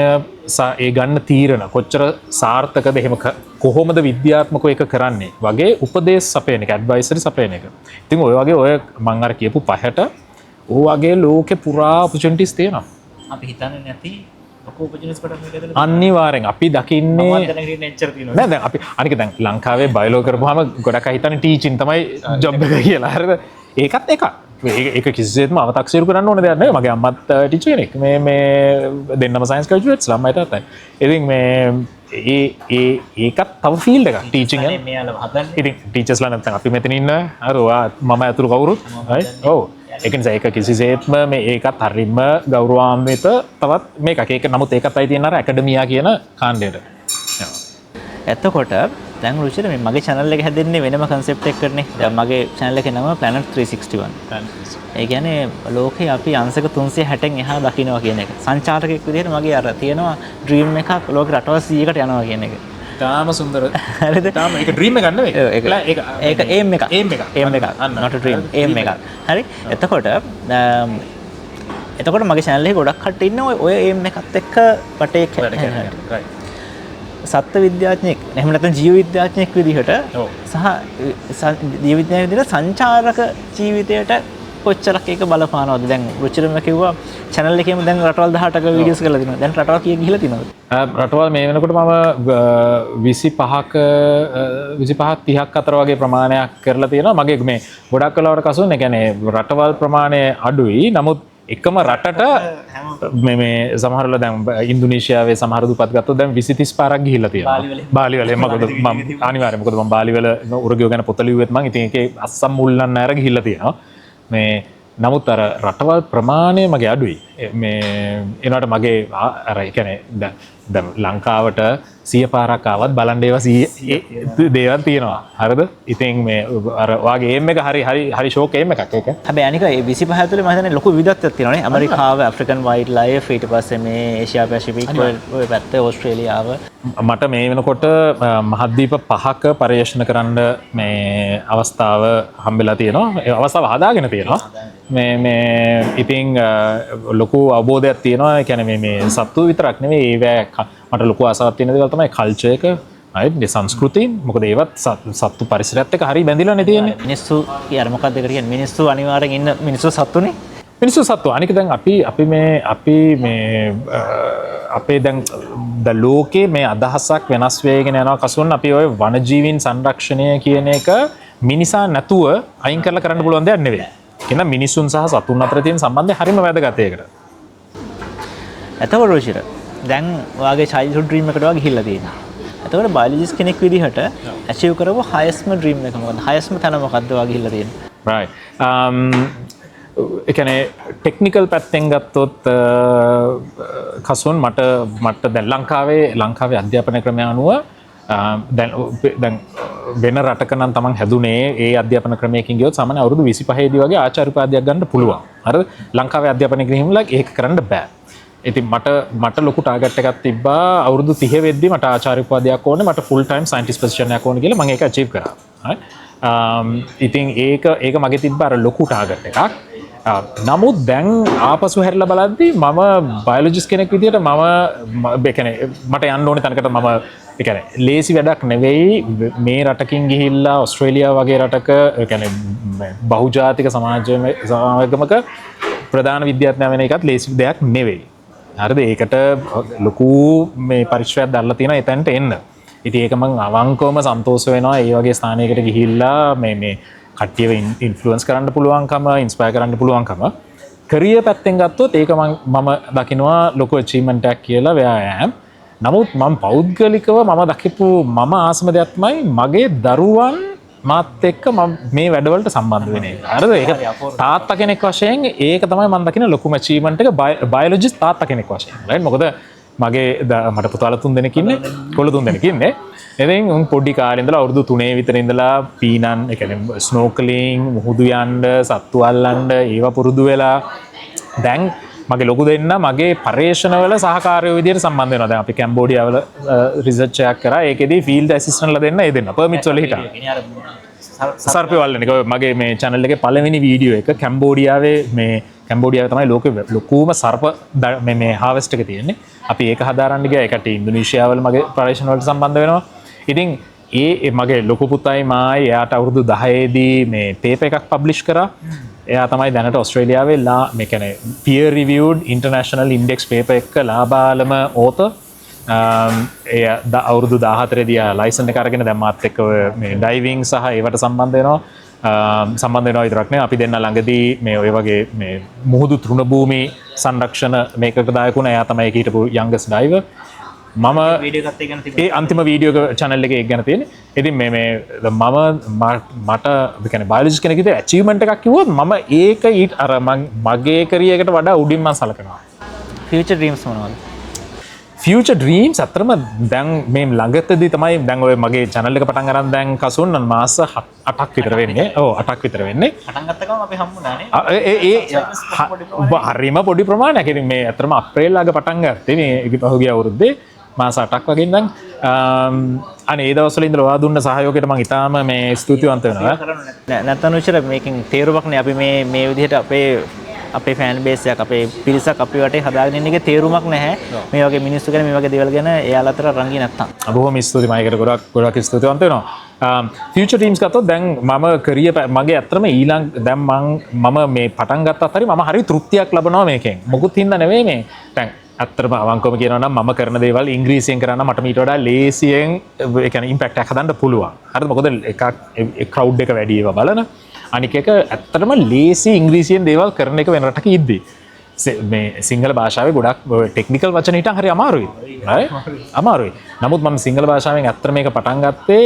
ඒ ගන්න තීරණ කොච්චර සාර්ථකද එහෙම කොහොමද විද්‍යාත්මකව ඒක කරන්නේ වගේ උපදේශ සපයන එක ඇඩ්වයිසරි සපයන එක. ඉතින් ඔය වගේ ඔය මම අර කියපු පහට ඕ වගේ ලෝකේ පුරා ඔපචුනිටිස් තියෙනවා. අපි හිතන්නේ නැති ලොකු ඔපචුනිටිස් කොට මේකද අනිවාර්යෙන් අපි දකින්නේ නෑ දැන් අපි අනික දැන් ලංකාවේ බයලෝ කරපුවාම ගොඩක් අය හිතන්නේ ටීචින් තමයි ජොබ් එක කියලා. හරිද? ඒකත් එකක්. ඒක කිසිසේත්ම අවතක්සේරු කරන්න ඕන දෙයක් නෙවෙයි. මගේ අම්මත් ටීචර් කෙනෙක්. මේ දෙන්නම සයන්ස් ග්‍රැජුවේට්ස් ළමයි තාත්තයි. ඉතින් මේ ඒකත් තව ෆීල්ඩ් එකක් ටීචින් එක. මෙයාලා හදන්නේ. ඉතින් ටීචර්ස්ලා නැත්නම් අපි මෙතන ඉන්න අර ඔයා මම ඇතුළු කවුරුත් ඔව් ඒක නිසා ඒක කිසිසේත්ම මේ ඒකත් හරියම ගෞරවාන්විත තවත් මේකක්. ඒක නමුත් ඒකත් අයි තියෙන අර ඇකඩමියා කියන කාණ්ඩයට. එතකොට දැන් රුචිර මේ මගේ channel එක හැදෙන්නේ වෙනම concept එකකටනේ. දැන් මගේ channel එකේ නම Planet 361. ඒ කියන්නේ ලෝකේ අපි අංශක 360න් එහා දකින්නවා කියන එක. සංචාරකෙක් විදිහට මගේ අර තියෙනවා dream එකක් ලෝක රටවල් 100කට යනවා කියන එක. තාම සුන්දර. හරිද? තාම ඒක dream එකක් නෙවෙයි. ඒක aim එකක්. aim එකක්. not a dream. aim එකක්. හරි? එතකොට මගේ channel එකේ ගොඩක් කට්ටිය ඉන්න ඔය aim එකත් එක්ක වටේ right. සත්ත්ව විද්‍යාඥයෙක් එහෙම නැත්නම් ජීව විද්‍යාඥයෙක් විදිහට සහ ජීව විද්‍යාඥයෙක් විදිහට සංචාරක ජීවිතයට කොච්චරක් ඒක බලපානවද? දැන් රුචිරම කිව්වා channel එකේම දැන් රටවල් 18ක වීඩියෝස් කරලා තිනවා. දැන් රටවල් කීයක් ගිහලා තිනවද? රටවල් මේ වෙනකොට මම 25ක 30ක් අතර වගේ ප්‍රමාණයක් කරලා තියෙනවා. මගේ මේ ගොඩක් වෙලාවට කසුන් ඒ කියන්නේ රටවල් ප්‍රමාණය අඩුයි. නමුත් එකම රටට මේ සමහරවල දැන් ඉන්දුනීසියාවේ සමහර දුපත් ගත්තොත් දැන් 20 30 පාරක් ගිහිල්ලා තියෙනවා. බාලි වල මොකද මම අනිවාර්යයෙන් මොකද මම බාලි වල උරගයෝ ගැන පොත ලිව්වෙත් මම ඉතින් ඒකේ අස්සම් මුල්ලන්න නැර ගිහිල්ලා තියෙනවා. මේ නමුත් අර රටවල් ප්‍රමාණය මගේ අඩුයි. මේ එනකොට මගේ අර ඒ කියන්නේ දැන් ලංකාවට 100 පාරක් ආවත් බලන් ඒවා 100 දේවල් තියෙනවා. හරිද? ඉතින් මේ අර වාගේ එම් එක හරි ෂෝක් එම් එකක් ඒක. හැබැයි අනික මේ 25 ඇතුලේ මම හිතන්නේ ලොකු විවිධත්වයක් තියෙනවානේ. ඇමරිකාව, ඇෆ්‍රිකන් වයිල්ඩ් ලයිෆ්, ඊට පස්සේ මේ ඒෂියා පැසිෆික් ඔය පැත්තේ ඕස්ට්‍රේලියාව. මට මේ වෙනකොට මහද්වීප 5ක පර්යේෂණ කරන්න මේ අවස්ථාව හම්බෙලා තියෙනවා. ඒ අවස්ථාව හදාගෙන තියෙනවා. මේ ඉතින් ලොකු අවබෝධයක් තියෙනවා. ඒ කියන්නේ මේ සත්තු විතරක් නෙවෙයි ඒවැ මට ලොකු ආසාවක් තියෙන දේවල් තමයි කල්චර් එක right මේ සංස්කෘතිය මොකද ඒවත් සත්තු පරිසරයත් එක්ක හරිය බැඳිලානේ තියෙන්නේ මිනිස්සු කියන්නේ මොකක්ද ඒකට කියන්නේ මිනිස්සු අනිවාර්යෙන් ඉන්න මිනිස්සු සත්තුනේ මිනිස්සු සත්තු අනික දැන් අපි අපේ දැන් ලෝකේ මේ අදහසක් වෙනස් වෙගෙන යනවා කසුන් අපි ওই වනජීවීන් සංරක්ෂණය කියන එක මිනිසා නැතුව අයින් කරලා කරන්න පුළුවන් දෙයක් නෙවෙයි කියන මිනිසුන් සහ සතුන් අතර තියෙන සම්බන්ධය හරිම වැදගත් ඒකට එතකොට රුචිර දැන් ඔයාගේ childhood dream එකට ඔයා ගිහිල්ලා තියෙනවා. එතකොට biologist කෙනෙක් විදිහට achieve කරපු highest dream එක මොකද්ද? highest තැන මොකද්ද ඔයා ගිහිල්ලා තියෙන්නේ? right එකන ටෙක්නිකල් පැත්තෙන් ගත්තොත් කසුන් මට දැන් ලංකාවේ අධ්‍යාපන ක්‍රමය අනුව දැන් වෙන රටක නම් තමන් හැදුනේ ඒ අධ්‍යාපන ක්‍රමයකින් ගියොත් සාමාන්‍ය අවුරුදු 25 දී වගේ ආචාර්ය උපාධියක් ගන්න පුළුවන්. හරිද? ලංකාවේ අධ්‍යාපන ක්‍රමවල ඒක කරන්න බෑ. ඉතින් මට ලොකු ටාගට් එකක් තිබ්බා අවුරුදු 30 වෙද්දි මට ආචාර්ය උපාධියක් ඕනේ, මට ෆුල් ටයිම් සයන්ටිස්ට් පොසිෂන් එකක් ඕනේ කියලා මම ඒක අචීව් කරා. හරි? ඉතින් ඒක මගේ තිබ්බ අර ලොකු ටාගට් එකක්. නමුත් දැන් ආපසු හැරිලා බලද්දි මම බයොලොජිස්ට් කෙනෙක් විදිහට මට යන්න ඕනේ තැනකට මම ඒ කියන්නේ ලේසි වැඩක් නෙවෙයි මේ රටකින් ගිහිල්ලා ඕස්ට්‍රේලියාව වගේ රටක ඒ කියන්නේ බහුජාතික සමාජයක ප්‍රධාන විද්‍යාඥයා වෙන එකත් ලේසි දෙයක් නෙවෙයි. හරිද? ඒකට ලොකු මේ පරිශ්‍රයක් දැරලා තියෙනවා එතනට එන්න. ඉතින් ඒක මම අවංකවම සන්තෝෂ වෙනවා ඒ වගේ ස්ථානයකට ගිහිල්ලා මේ කට්ටියව ඉන්ෆ්ලුවන්ස් කරන්න පුළුවන්කම, ඉන්ස්පයර් කරන්න පුළුවන්කම. කරියර් පැත්තෙන් ගත්තොත් ඒක මම දකිනවා ලොකු අචීව්මන්ට් එකක් කියලා ව්‍යායාම. නමුත් මම පෞද්ගලිකව මම දකිපු මම ආසම දෙයක් තමයි මගේ දරුවන් මාත් එක්ක මම මේ වැඩවලට සම්බන්ධ වෙන එක. හරිද? ඒක තාත්තා කෙනෙක් වශයෙන් ඒක තමයි මම දකින ලොකුම අචීව්මන්ට් එක බයොලොජිස්ට් තාත්තා කෙනෙක් වශයෙන්. රයිට්? මොකද මට පුතාලා 3 දෙනෙක් ඉන්නේ, කොල්ල 3 දෙනෙක් ඉන්නේ. ඉතින් උන් පොඩි කාලේ ඉඳලා අවුරුදු 3 විතර ඉඳලා පීනන්, ඒ කියන්නේ ස්නෝකලින්, මුහුදු යන්න, සත්තු අල්ලන්න ඒවා පුරුදු වෙලා දැන් මගේ ලොකු දෙන්න මගේ පර්යේෂණවල සහකාරයෝ විදිහට සම්බන්ධ වෙනවා. දැන් අපි කැම්බෝඩියාවල රිසර්ච් එකක් කරා. ඒකෙදී ෆීල්ඩ් ඇසිස්ටන්ට්ලා දෙන්න ඒ දෙන්න පර්මිට්ස් වල හිටා. සර්පේ වල්ලනේ. මගේ මේ channel එකේ පළවෙනි වීඩියෝ එක කැම්බෝඩියාවේ කැම්බෝඩියාවේ තමයි ලෝකෙ ලොකුම සර්ප මේ හාවෙස්ට් එක තියෙන්නේ. අපි ඒක හදාරන්න ගියා. ඒකට ඉන්දුනීසියාවල මගේ පර්යේෂණ වලට සම්බන්ධ වෙනවා. ඉතින් මගේ ලොකු පුතයි මායි එයාට අවුරුදු 10 දී මේ පේපර් එකක් පබ්ලිෂ් කරා. එයා තමයි දැනට ඔස්ට්‍රේලියාවේ මේ කියන්නේ peer reviewed international index paper එක ලාබාලම author. එයා අවුරුදු 14 දී ලයිසන් එක අරගෙන දැන් මාත් එක්ක මේ ඩයිවිං සහ ඒවට සම්බන්ධ වෙනවා විතරක් නෙවෙයි අපි දෙන්න ළඟදී මේ ඔය වගේ මේ මුහුදු තෘණ භූමි සංරක්ෂණ මේකට දායක වුණා. එයා තමයි ඒක හිටපු youngest diver. මම වීඩියෝ එකත් ගැන තිබුණා. ඒ අන්තිම වීඩියෝ channel එකේ ඒක ගැන තියෙන්නේ. ඉතින් මට කියන්නේ බයොලොජිස්ට් කෙනෙක් විදිහට achievement එකක් කිව්වොත් මම ඒක අර මගේ career එකට වඩා උඩින් මම සලකනවා. future dreams මොනවද? future dreams අතරම දැන් මේ ළඟතදී තමයි දැන් ඔය මගේ channel එක පටන් ගන්න දැන් කසුන් මාස 8ක් විතර වෙන්නේ. ඔව් 8ක් විතර වෙන්නේ. පටන් ගත්ත ගමන් අපි හම්බුණානේ. හරිම පොඩි ප්‍රමාණයක්. ඉතින් මේ අතරම අප්‍රේල් ළඟ පටන් ගත්තේ මේ පහුගිය අවුරුද්දේ මාස 8ක් වගේ ඉඳන් අනේ ඒ දවස්වල ඉඳලා ඔයා දුන්න සහයෝගයට මම ඉතාම මේ ස්තුතිවන්ත වෙනවා. නැත්තම් උචර මේකෙන් තේරුමක් නේ අපි මේ විදිහට අපේ ෆෑන් බේස් එකක් අපේ පිරිසක් අපි වටේ හදාගෙන ඉන්න එකේ තේරුමක් නැහැ. මේ වගේ මිනිස්සු ගැන මේ වගේ දේවල් ගැන එයාලා අතර රංගි නැත්තම්. බොහොම ස්තුතියි මයිකට ගොඩක් ස්තුතිවන්ත වෙනවා. ෆියුචර් ටීම්ස් ගත්තොත් දැන් මම කරියර් මගේ අත්‍තරම ඊළඟ දැන් මම මේ පටන් ගත්තත් හරි මම හරි තෘප්තියක් ලබනවා මේකෙන්. මොකුත් හින්දා නෙවෙයි මේ. දැන් අත්‍තරම අවංකවම කියනවා නම් මම කරන දේවල් ඉංග්‍රීසියෙන් කරන්න මට මීට වඩා ලේසියෙන් ඒ කියන්නේ ඉම්පැක්ට් එකක් හදන්න පුළුවන්. හරිද? මොකද එකක් ක්‍රවුඩ් එක වැඩි ඒවා බලන. අනික එක ඇත්තටම ලේසි ඉංග්‍රීසියෙන් දේවල් කරන එක වෙන රටක ඉද්දි. මේ සිංහල භාෂාවේ ගොඩක් ටෙක්නිකල් වචන හිටන් හරි අමාරුයි. අමාරුයි. නමුත් මම සිංහල භාෂාවෙන් ඇත්තට මේක පටන් ගත්තේ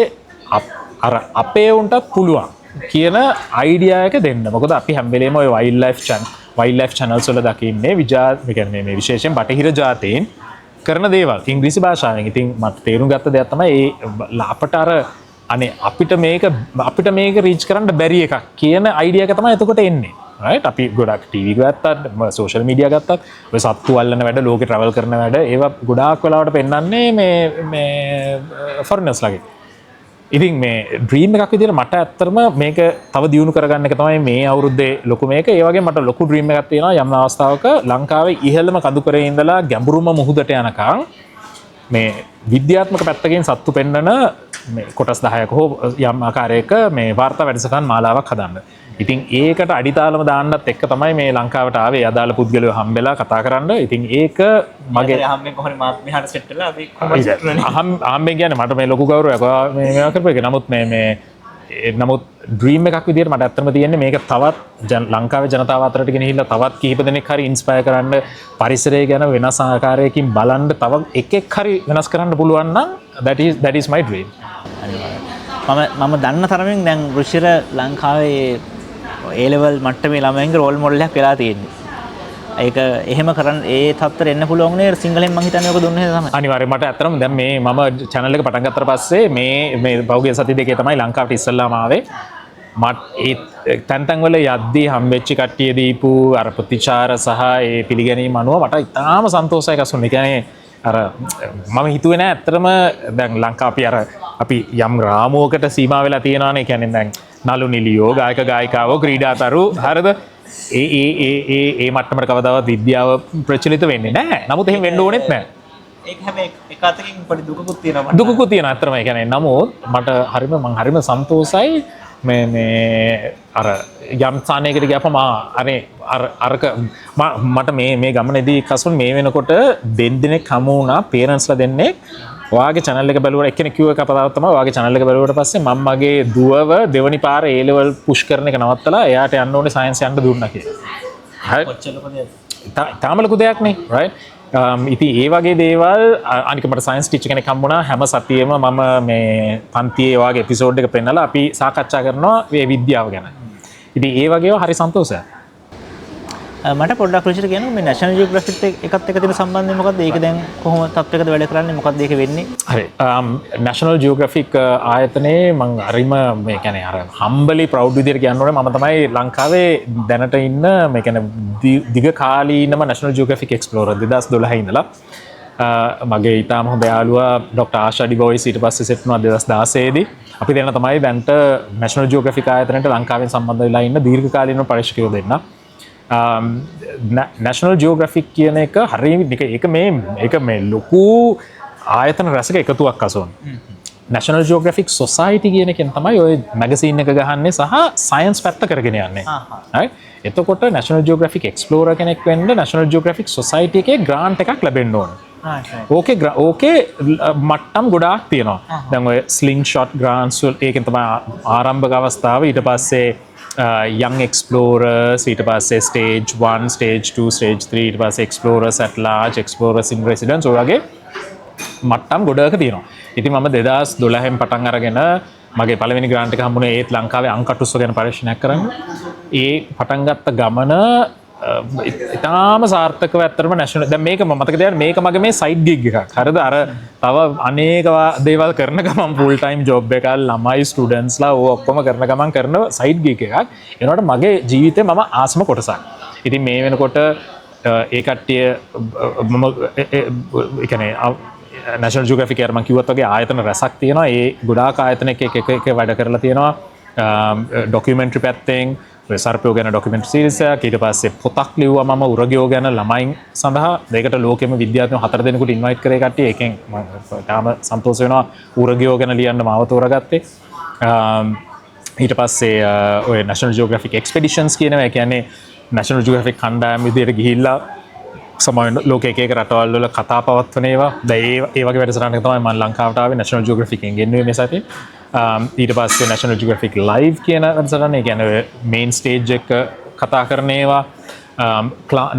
අර අපේ උන්ටත් පුළුවන් කියන අයිඩියා එක දෙන්න. මොකද අපි හැම වෙලේම ඔය වයිල්ඩ්ලයිෆ් channels වල දකින්නේ මේ විශේෂයෙන් බටහිර ජාතීන් කරන දේවල් ඉංග්‍රීසි භාෂාවෙන්. ඉතින් මට තේරුම් ගත්ත දෙයක් තමයි අපට අර අනේ අපිට මේක රීච් කරන්න බැරි එකක් කියන අයිඩියා එක තමයි එතකොට එන්නේ. right? අපි ගොඩක් ටීවී ගත්තත් සෝෂල් මීඩියා ගත්තත් ඔය සත්තු අල්ලන වැඩ ලෝකේ ට්‍රැවල් කරන වැඩ ඒවා ගොඩාක් වෙලාවට පෙන්වන්නේ මේ ෆොරිනර්ස් ලගේ. ඉතින් මේ ඩ්‍රීම් එකක් විදිහට මට ඇත්තටම මේක තව දියුණු කරගන්න එක තමයි මේ අවුරුද්දේ ලොකු මේක. ඒ වගේ මට ලොකු ඩ්‍රීම් එකක් තියෙනවා යම් අවස්ථාවක ලංකාවේ ඉහළම කඳුකරේ ඉඳලා ගැඹුරුම මුහුදට යනකම් මේ විද්‍යාත්මක පැත්තකින් සත්තු පෙන්වන මේ කොටස් 10ක හෝ යම් ආකාරයක මේ වාර්තා වැඩසටහන් මාලාවක් හදන්න. ඉතින් ඒකට අඩිතාලම දාන්නත් එක්ක තමයි මේ ලංකාවට ආවේ අදාළ පුද්ගලයෝ හම්බෙලා කතා කරන්න. ඉතින් ඒක මගේ හම්බෙන් කොහොමද මාත් මෙහාට සෙට් වෙලා අපි කොහොමද හම්බෙන් කියන්නේ මට මේ ලොකු ගෞරවයක් මේවා කරපු එක. නමුත් මේ නමුත් ඩ්‍රීම් එකක් විදිහට මට ඇත්තම තියෙන්නේ මේක තවත් ලංකාවේ ජනතාව අතරට ගෙනහිල්ලා තවත් කිහිප දෙනෙක් හරි ඉන්ස්පයර් කරන්න පරිසරය ගැන වෙනස් ආකාරයකින් බලන්න තව එකෙක් හරි වෙනස් කරන්න පුළුවන් නම් that is my dream. මම දන්න තරමින් දැන් රුචිර ලංකාවේ A level මට්ටමේ ළමයින්ගේ රෝල් මොඩල් එකක් වෙලා තියෙන්නේ. ඒක එහෙම කරන්න ඒ තත්ත්වෙට එන්න පුළුවන් නේ සිංහලෙන් මං හිතන්නේ ඔක දුන්නේ තමයි. අනිවාර්යයෙන් මට ඇත්තටම දැන් මේ මම channel එක පටන් ගත්තට පස්සේ මේ පහුගිය සති දෙකේ තමයි ලංකාවට ඉස්සෙල්ලාම ආවේ. මට තැන් තැන් වල යද්දී හම්බෙච්ච කට්ටිය දීපු අර ප්‍රතිචාර සහ ඒ පිළිගැනීම අනුව මට ඉතාම සන්තෝෂයක් අසුනේ. ඒ කියන්නේ අර මම හිතුවේ නෑ ඇත්තටම දැන් ලංකාව අපි යම් රාමුවකට සීමා වෙලා තියෙනවානේ. ඒ කියන්නේ දැන් නළු නිලියෝ ගායක ගායිකාවෝ ක්‍රීඩාතරු හරිද ඒ මට්ටමට කවදාවත් විද්‍යාව ප්‍රචලිත වෙන්නේ නැහැ. නමුත් එහෙම වෙන්න ඕනෙත් නැහැ. ඒක හැබැයි එක අතකින් පොඩි දුකකුත් තියෙනවා. දුකකුත් තියෙනවා ඇත්තටම. ඒ කියන්නේ නමුත් මට හරිම සන්තෝෂයි මේ අර යම් ස්ථානයකට ගියපම අරක මට මේ ගමනේදී කසුන් මේ වෙනකොට දෙන්නෙක් හමු වුණා පේරන්ට්ස්ලා දෙන්නෙක්. ඔයාගේ channel එක බලුවා එක්කෙනෙක් කිව්ව එක කතාවක් තමයි ඔයාගේ channel එක බලුවට පස්සේ මම මගේ දුවව දෙවනි පාර A level push කරන එක නවත්තලා එයාට යන්න ඕනේ සයන්ස් යන්න දුන්නා කියලා. හරි. කොච්චර ලොකු දෙයක්ද? තාම ලොකු දෙයක් නේ, right? ඉතින් ඒ වගේ දේවල් අනික මට සයන්ස් ටීචර් කෙනෙක් හම්බුණා හැම සතියෙම මම මේ පන්තියේ ඔයාගේ එපිසෝඩ් එක පෙන්නලා අපි සාකච්ඡා කරනවා මේ විද්‍යාව ගැන. ඉතින් ඒ වගේව හරි සන්තෝෂයි. මට පොඩ්ඩක් රුචිට කියන්න මේ National Geographic එකත් එක්ක තියෙන සම්බන්ධය මොකක්ද? ඒක දැන් කොහොම තත්ත්වයකද වැඩ කරන්නේ? මොකක්ද ඒක වෙන්නේ? හරි. National Geographic ආයතනයේ මම හරිම මේ කියන්නේ අර humbly proud විදියට කියන්න ඕනේ මම තමයි ලංකාවේ දැනට ඉන්න මේ කියන්නේ දිග කාලීනම National Geographic Explorer 2012 ඉඳලා මගේ ඉතාම හොඳ යාළුවා ඩොක්ටර් ආෂා ඩිබෝයිස් ඊට පස්සේ සෙට් වුණා 2016 දී. අපි දෙන්න තමයි දැන්ට National Geographic ආයතනයට ලංකාවෙන් සම්බන්ධ වෙලා ඉන්න දීර්ඝකාලීන පරීක්ෂකයෝ දෙන්න. National Geographic කියන එක හරිය ඒක මේ ලොකු ආයතන රැසක එකතුවක් අසෝන්. National Geographic Society කියන එකෙන් තමයි ඔය මැගසින් එක ගහන්නේ සහ සයන්ස් පැත්ත කරගෙන යන්නේ. හරි. එතකොට National Geographic Explorer කෙනෙක් වෙන්න National Geographic Society එකේ grant එකක් ලැබෙන්න ඕනේ. ඕකේ මට්ටම් ගොඩාක් තියෙනවා. දැන් ඔය slingshot grants ඒකෙන් තමයි ආරම්භක අවස්ථාව. ඊට පස්සේ young explorers ඊට පස්සේ stage 1 stage 2 stage 3 ඊට පස්සේ explorers at large explorers in residence ඔය වගේ මට්ටම් ගොඩක තියෙනවා. ඉතින් මම 2012 න් පටන් අරගෙන මගේ පළවෙනි grant එක හම්බුනේ ඒත් ලංකාවේ අංකටුස්ස ගැන පරීක්ෂණයක් කරන්න. ඒ පටන් ගත්ත ගමන ඉතාම සාර්ථකව ඇත්තටම national දැන් මේක මම මතක තියාගන්න මේක මගේ මේ side gig එකක්. හරිද? අර තව අනේක දේවල් කරන ගමන් full time job එකක් ළමයි students ලා ඔක්කොම කරන ගමන් කරන side gig එකක්. ඒනකොට මගේ ජීවිතේ මම ආසම කොටසක්. ඉතින් මේ වෙනකොට ඒ කට්ටිය මම ඒ කියන්නේ National Geographic එක මම කිව්වත් වගේ ආයතන රැසක් තියෙනවා. ඒ ගොඩාක් ආයතන එක වැඩ කරලා තියෙනවා. documentary පැත්තෙන් සර්පයෝ ගැන ඩොකියුමන්ටරි සීරීස් එකක් ඊට පස්සේ පොතක් ලිව්වා මම උරගයෝ ගැන ළමයින් සඳහා. ඒකට ලෝකෙම විද්‍යාඥයෝ 4 දෙනෙකුට ඉන්වයිට් කරේ කට්ටිය. එකෙන් මම තාම සන්තෝෂ වෙනවා උරගයෝ ගැන ලියන්න මාව තෝරාගත්තේ. ඊට පස්සේ ඔය National Geographic Expeditions කියනවා. ඒ කියන්නේ National Geographic කණ්ඩායම් විදියට ගිහිල්ලා සමහර ලෝකයේ එක රටවල් වල කතා පවත්වන ඒවා. දැන් ඒ වගේ වැඩසටහනක තමයි මම ලංකාවට ආවේ National Geographic එකෙන් ගෙන්නුවේ මේ සතියේ. ඊට පස්සේ National Geographic Live කියන වැඩසටහන. ඒ කියන්නේ මේන් ස්ටේජ් එක කතා කරන ඒවා.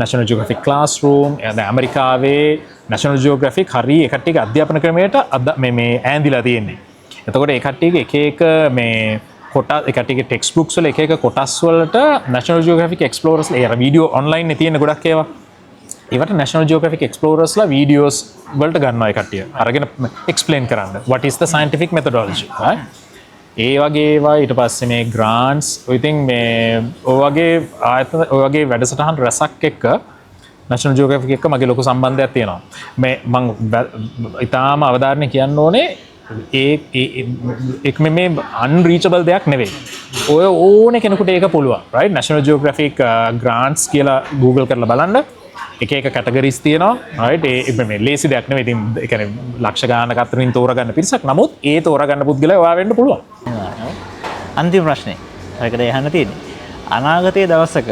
National Geographic Classroom ඇමරිකාවේ National Geographic හරි ඒ කට්ටියගේ අධ්‍යාපන ක්‍රමයට මේ ඈඳිලා තියෙන්නේ. එතකොට ඒ කට්ටියගේ එක මේ කොටස් ඒ කට්ටියගේ ටෙක්ස්ට් බුක්ස් වල එක කොටස් වලට National Geographic Explorers ඒ වීඩියෝ ඔන්ලයින් නේ තියෙන ගොඩක් ඒවා. ඒවට National Geographic Explorers ලා වීඩියෝස් වලට ගන්නවා ඒ කට්ටිය. අරගෙන එක්ස්ප්ලেইন කරන්න. What is the scientific methodology? right? ඒ වගේ ඒවා ඊට පස්සේ මේ grants ඉතින් මේ ඔය වගේ ආයතන ඔය වගේ වැඩසටහන් රසක් එක්ක National Geographic එක්ක මගේ ලොකු සම්බන්ධයක් තියෙනවා. මේ මම ඊටාම අවධාරණය කියන්න ඕනේ ඒක මේ unreachable දෙයක් නෙවෙයි. ඔය ඕනේ කෙනෙකුට ඒක පුළුවන්. right? National Geographic grants කියලා Google කරලා බලන්න. එක කැටගරිස් තියෙනවා. right? ඒ මේ ලේසි දෙයක් නෙවෙයි. ඉතින් ඒ කියන්නේ ලක්ෂ ගානක් අතරින් තෝරගන්න පිරිසක්. නමුත් ඒ තෝරගන්න පුද්ගලයා ඔයා වෙන්න පුළුවන්. අන්තිම ප්‍රශ්නේ. ඒකට යහන්න තියෙන්නේ. අනාගතයේ දවසක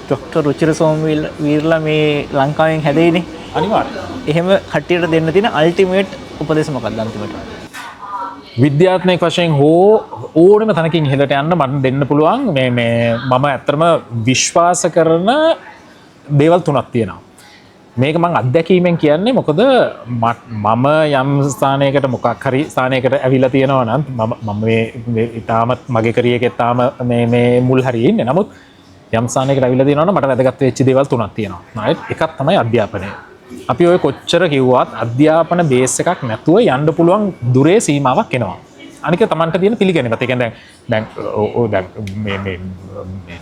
ડોક્ટર රුචිර සෝමවීරලා මේ ලංකාවෙන් හැදෙයිනේ. අනිවාර්යයෙන්. එහෙම කට්ටියට දෙන්න තියෙන අල්ටිමේට් උපදේශ මොකක්ද අන්තිමට? විද්‍යාත්මක වශයෙන් හෝ ඕනම තැනකින් ඉහළට යන්න මට දෙන්න පුළුවන් මේ මම ඇත්තටම විශ්වාස කරන දේවල් තුනක් තියෙනවා. මේක මං අත්දැකීමෙන් කියන්නේ මොකද මම යම් ස්ථානයකට මොකක් හරි ස්ථානයකට ඇවිල්ලා තියෙනවා නම් මම මේ ඊටාමත් මගේ කරියර් එකේ තාම මේ මුල් හරියේ ඉන්නේ. නමුත් යම් ස්ථානයකට ඇවිල්ලා තියෙනවා නම් මට වැදගත් වෙච්ච දේවල් තුනක් තියෙනවා. එකක් තමයි අධ්‍යාපනය. අපි ඔය කොච්චර කිව්වත් අධ්‍යාපන බේස් එකක් නැතුව යන්න පුළුවන් දුරේ සීමාවක් එනවා. අනික Tamanට තියෙන පිළිගැනීමත්. ඒ කියන්නේ දැන් මේ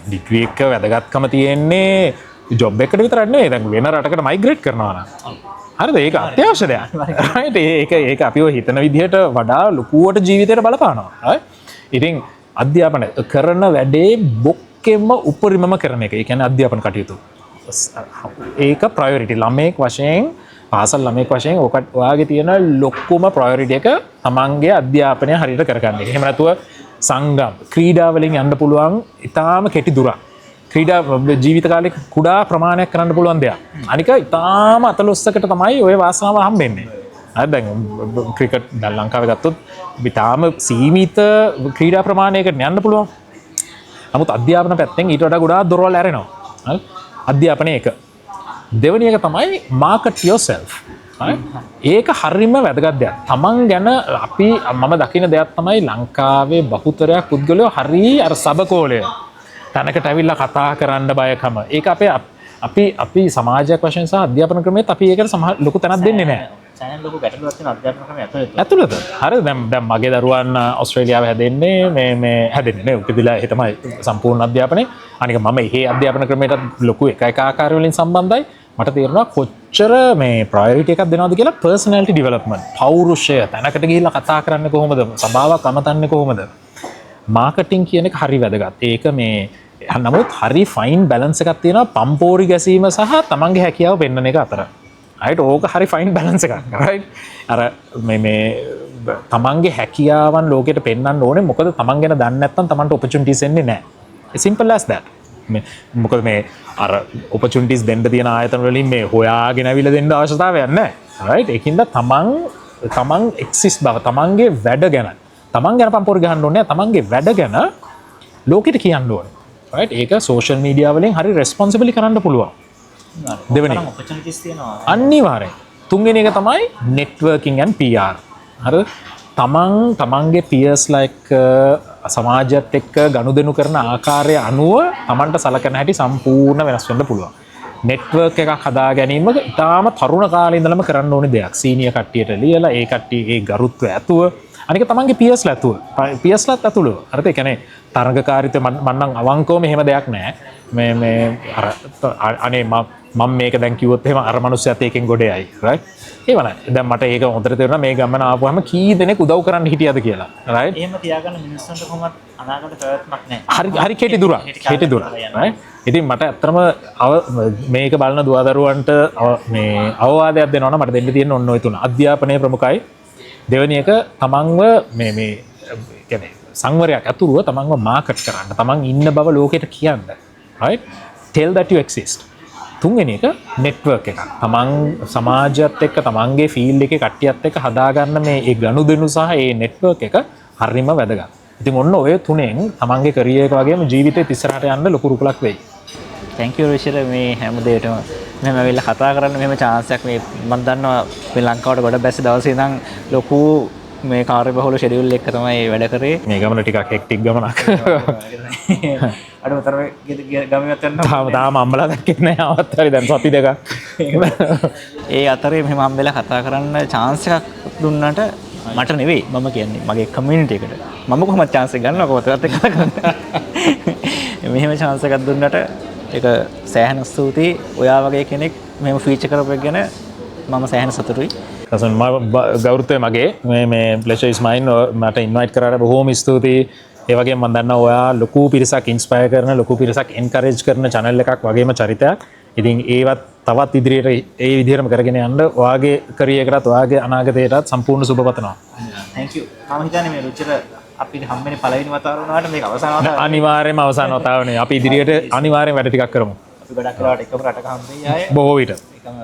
ඩිග්‍රී එක වැදගත්කම තියෙන්නේ ජොබ් එකකට විතරක් නෙවෙයි. දැන් වෙන රටකට මයිග්‍රේට් කරනවා නම්. හරිද? ඒක අත්‍යවශ්‍ය දෙයක්. රයිට්? ඒක අපි ඔය හිතන විදිහට වඩා ලොකුවට ජීවිතේට බලපානවා. හරි? ඉතින් අධ්‍යාපන කරන වැඩේ බොක්කෙම උපරිමම කරන එක. ඒ කියන්නේ අධ්‍යාපන කටයුතු. ඒක ප්‍රයොරිටි. ළමයෙක් වශයෙන් පාසල් ළමයෙක් වශයෙන් ඔයාගේ තියෙන ලොකුම ප්‍රයොරිටි එක තමන්ගේ අධ්‍යාපනය හරියට කරගන්න එක. එහෙම නැතුව සංගම් ක්‍රීඩා වලින් යන්න පුළුවන් ඊටාම කෙටි දුරක්. ක්‍රීඩා ජීවිත කාලේ කුඩා ප්‍රමාණයක් කරන්න පුළුවන් දෙයක්. අනික ඊටාම අතලොස්සකට තමයි ওই වාසනාව හම්බෙන්නේ. හරි දැන් ක්‍රිකට් දැන් ලංකාවේ ගත්තොත් ඊටාම සීමිත ක්‍රීඩා ප්‍රමාණයකට යන්න පුළුවන්. නමුත් අධ්‍යාපන පැත්තෙන් ඊට වඩා ගොඩාක් දොරවල් ඇරෙනවා. හරි අධ්‍යාපනය එක. දෙවෙනි එක තමයි market yourself. ඒක හරියම වැදගත් දෙයක්. තමන් ගැන මම දකින දෙයක් තමයි ලංකාවේ බහුතරයක් පුද්ගලයෝ හරි අර සබකෝලය. තැනකට ඇවිල්ලා කතා කරන්න බයකම. ඒක අපි සමාජයක් වශයෙන් සහ අධ්‍යාපන ක්‍රමයේත් අපි ඒකට ලොකු තැනක් දෙන්නේ නැහැ. සෑහෙන ලොකු ගැටලුවක් තියෙන අධ්‍යාපන ක්‍රමයේ ඇතුළත. හරිද? දැන් මගේ දරුවන් ඕස්ට්‍රේලියාවේ හැදෙන්නේ මේ හැදෙන්නේ නේ. උපදිලා ඒ තමයි සම්පූර්ණ අධ්‍යාපනය. අනික මම මේ අධ්‍යාපන ක්‍රමයට ලොකු එක ආකාර වලින් සම්බන්ධයි. මට තේරෙනවා කොච්චර මේ ප්‍රයොරිටි එකක් දෙනවද කියලා පර්සනැලිටි ඩෙවලොප්මන්ට්. පෞරුෂය තැනකට ගිහිල්ලා කතා කරන්නේ කොහොමද? සභාවක් අමතන්නේ කොහොමද? මාකටිං කියන එක හරි වැදගත්. ඒක මේ නමුත් හරි ෆයින් බැලන්ස් එකක් තියෙනවා පම්පෝරි ගැසීම සහ තමන්ගේ හැකියාව පෙන්වන එක අතර. right ඕක හරි ෆයින් බැලන්ස් එකක්. right අර මේ තමන්ගේ හැකියාවන් ලෝකෙට පෙන්වන්න ඕනේ. මොකද තමන් ගැන දන්නේ නැත්නම් තමන්ට opportunities එන්නේ නැහැ. simple as that. මොකද මේ අර opportunities දෙන්න තියෙන ආයතන වලින් මේ හොයාගෙන අවිලා දෙන්න අවශ්‍යතාවයක් නැහැ. right ඒකින්ද තමන් exist බව තමන්ගේ වැඩ ගැන තමන් ගැන පම්පෝරි ගහන්න ඕනේ. තමන්ගේ වැඩ ගැන ලෝකෙට කියන්න ඕනේ. right ඒක social media වලින් හරි responsibly කරන්න පුළුවන්. දෙවෙනි opportunities තියෙනවා. අනිවාර්යෙන්. තුන්වෙනි එක තමයි networking and PR. හරි තමන්ගේ peers like සමාජයත් එක්ක ගනුදෙනු කරන ආකාරය අනුව තමන්ට සලකන හැටි සම්පූර්ණ වෙනස් වෙන්න පුළුවන්. network එකක් හදා ගැනීම ඉතාම තරුණ කාලේ ඉඳලම කරන්න ඕනේ දෙයක්. senior කට්ටියට ලියලා ඒ කට්ටියගේ ගරුත්වය ඇතුව අනික තමන්ගේ peers ඇතුව peersලත් ඇතුළු. හරිද? ඒ කියන්නේ තරඟකාරීත්වය මම නම් අවංකවම එහෙම දෙයක් නැහැ. මේ අර අනේ මම මේක දැන් කිව්වොත් එහෙම අර මිනිස්සුත් ඒකෙන් ගොඩ යයි. right? ඒව නෑ. දැන් මට ඒක හොඳට තේරුණා මේ ගමන ආපුවාම කී දෙනෙක් උදව් කරන්න හිටියද කියලා. right? එහෙම තියාගන්න මිනිස්සුන්ට කොහොමද අනාගත ප්‍රයත්නක් නැහැ. හරි කෙටි දුරක්. කෙටි දුරක්. right? ඉතින් මට ඇත්තටම මේක බලන දුවදරුවන්ට මේ අවවාදයක් දෙනවා නම් මට දෙන්න තියෙන ඔන්න ඔය තුන. අධ්‍යාපනය ප්‍රමුඛයි. දෙවෙනි එක තමන්ව මේ කියන්නේ සංවරයක් ඇතුළුව තමන්ව මාකට් කරන්න. තමන් ඉන්න බව ලෝකෙට කියන්න. right? tell that you exist. තුන්වෙනි එක network එකක්. තමන් සමාජයත් එක්ක තමන්ගේ ෆීල්ඩ් එකේ කට්ටියත් එක්ක හදාගන්න මේ ඒ ගනුදෙනු සහ ඒ network එක හරිම වැදගත්. ඉතින් ඔන්න ඔය තුනෙන් තමන්ගේ කරියර් එක වගේම ජීවිතේ ඉස්සරහට යන්න ලොකු රුකුලක් වෙයි. thank you රුචිර මේ හැම දෙයකටම මෙහෙම ඇවිල්ලා කතා කරන්න මෙහෙම chance එකක් මේ මම දන්නවා මේ ලංකාවට ගොඩ බැස්ස දවසේ ඉඳන් ලොකු මේ කාර්යබහුල ෂෙඩියුල් එක තමයි වැඩ කරේ. මේ ගමන ටිකක් හෙක්ටික් ගමනක්. අඩුම තරමේ ගමනක් යනවා. තාම අම්මලා දැක්කේ නැහැ. ආවත් හරි දැන් සති දෙකක්. ඒ අතරේ මෙහෙම හම්බෙලා කතා කරන්න chance එකක් දුන්නට මට නෙවෙයි මම කියන්නේ මගේ කමියුනිටි එකට. මම කොහොමද chance එක ගන්නව කොහොමද ඒත් කතා කරන්න. මෙහෙම chance එකක් දුන්නට ඒක සෑහෙන ස්තුතියි. ඔයා වගේ කෙනෙක් මෙහෙම ෆීචර් කරපු එක ගැන මම සෑහෙන සතුටුයි. කසන් ගෞරවය මගේ මේ pleasure is mine. මට invite කරාට බොහොම ස්තුතියි. ඒ වගේම මම දන්නවා ඔයා ලොකු පිරිසක් inspire කරන ලොකු පිරිසක් encourage කරන channel එකක් වගේම චරිතයක්. ඉතින් ඒවත් තවත් ඉදිරියට ඒ විදිහටම කරගෙන යන්න ඔයාගේ career එකටත් ඔයාගේ අනාගතයටත් සම්පූර්ණ සුබ පතනවා. thank you. මම හිතන්නේ මේ රුචිර අපිට හම්බෙන්නේ පළවෙනි වතාව වුණාට මේක අවසාන වතාව. අනිවාර්යයෙන්ම අවසාන වතාවනේ. අපි ඉදිරියට අනිවාර්යෙන් වැඩ ටිකක් කරමු. අපි ගොඩක් වෙලාවට එකම රටක හම්බෙයි ආයේ. බොහෝ විට. එකම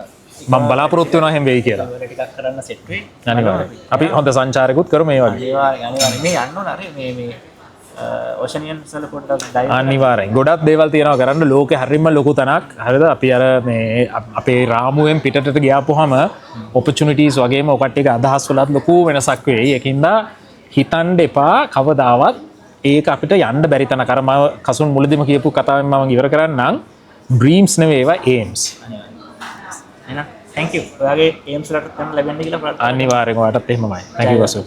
මම බලාපොරොත්තු වෙනවා එහෙම වෙයි කියලා. ටිකක් කරන්න සෙට් වෙයි. අනිවාර්යයෙන්. අපි හොඳ සංචාරකුත් කරමු මේ වගේ. අනිවාර්යෙන් මේ යන්න ඕන හරි මේ ඕෂනියන් වල පොඩ්ඩක් ඩයිව් අනිවාර්යෙන්. ගොඩක් දේවල් තියෙනවා කරන්න ලෝකේ හරියම ලොකු තැනක්. හරිද? අපි අර මේ අපේ රාමුවෙන් පිටතට ගියාපුවාම ඔපචුනිටිස් වගේම ඔකට එක අදහස් වලත් ලොකු වෙනසක් වෙයි. ඒකින්ද හිතන්න එපා කවදාවත් ඒක අපිට යන්න බැරි තැනක. අර මම කසුන් මුලදීම කියපු කතාවෙන් මම ඉවර කරන්නම්. ඩ්‍රීම්ස් නෙවෙයි ඒවා ඒම්ස්. එහෙනම් thank you. ඔයාගේ aims වලට ලැබෙන්න කියලා ප්‍රාර්ථනා අනිවාර්යෙන් ඔයාටත් එහෙමමයි. thank you කසු.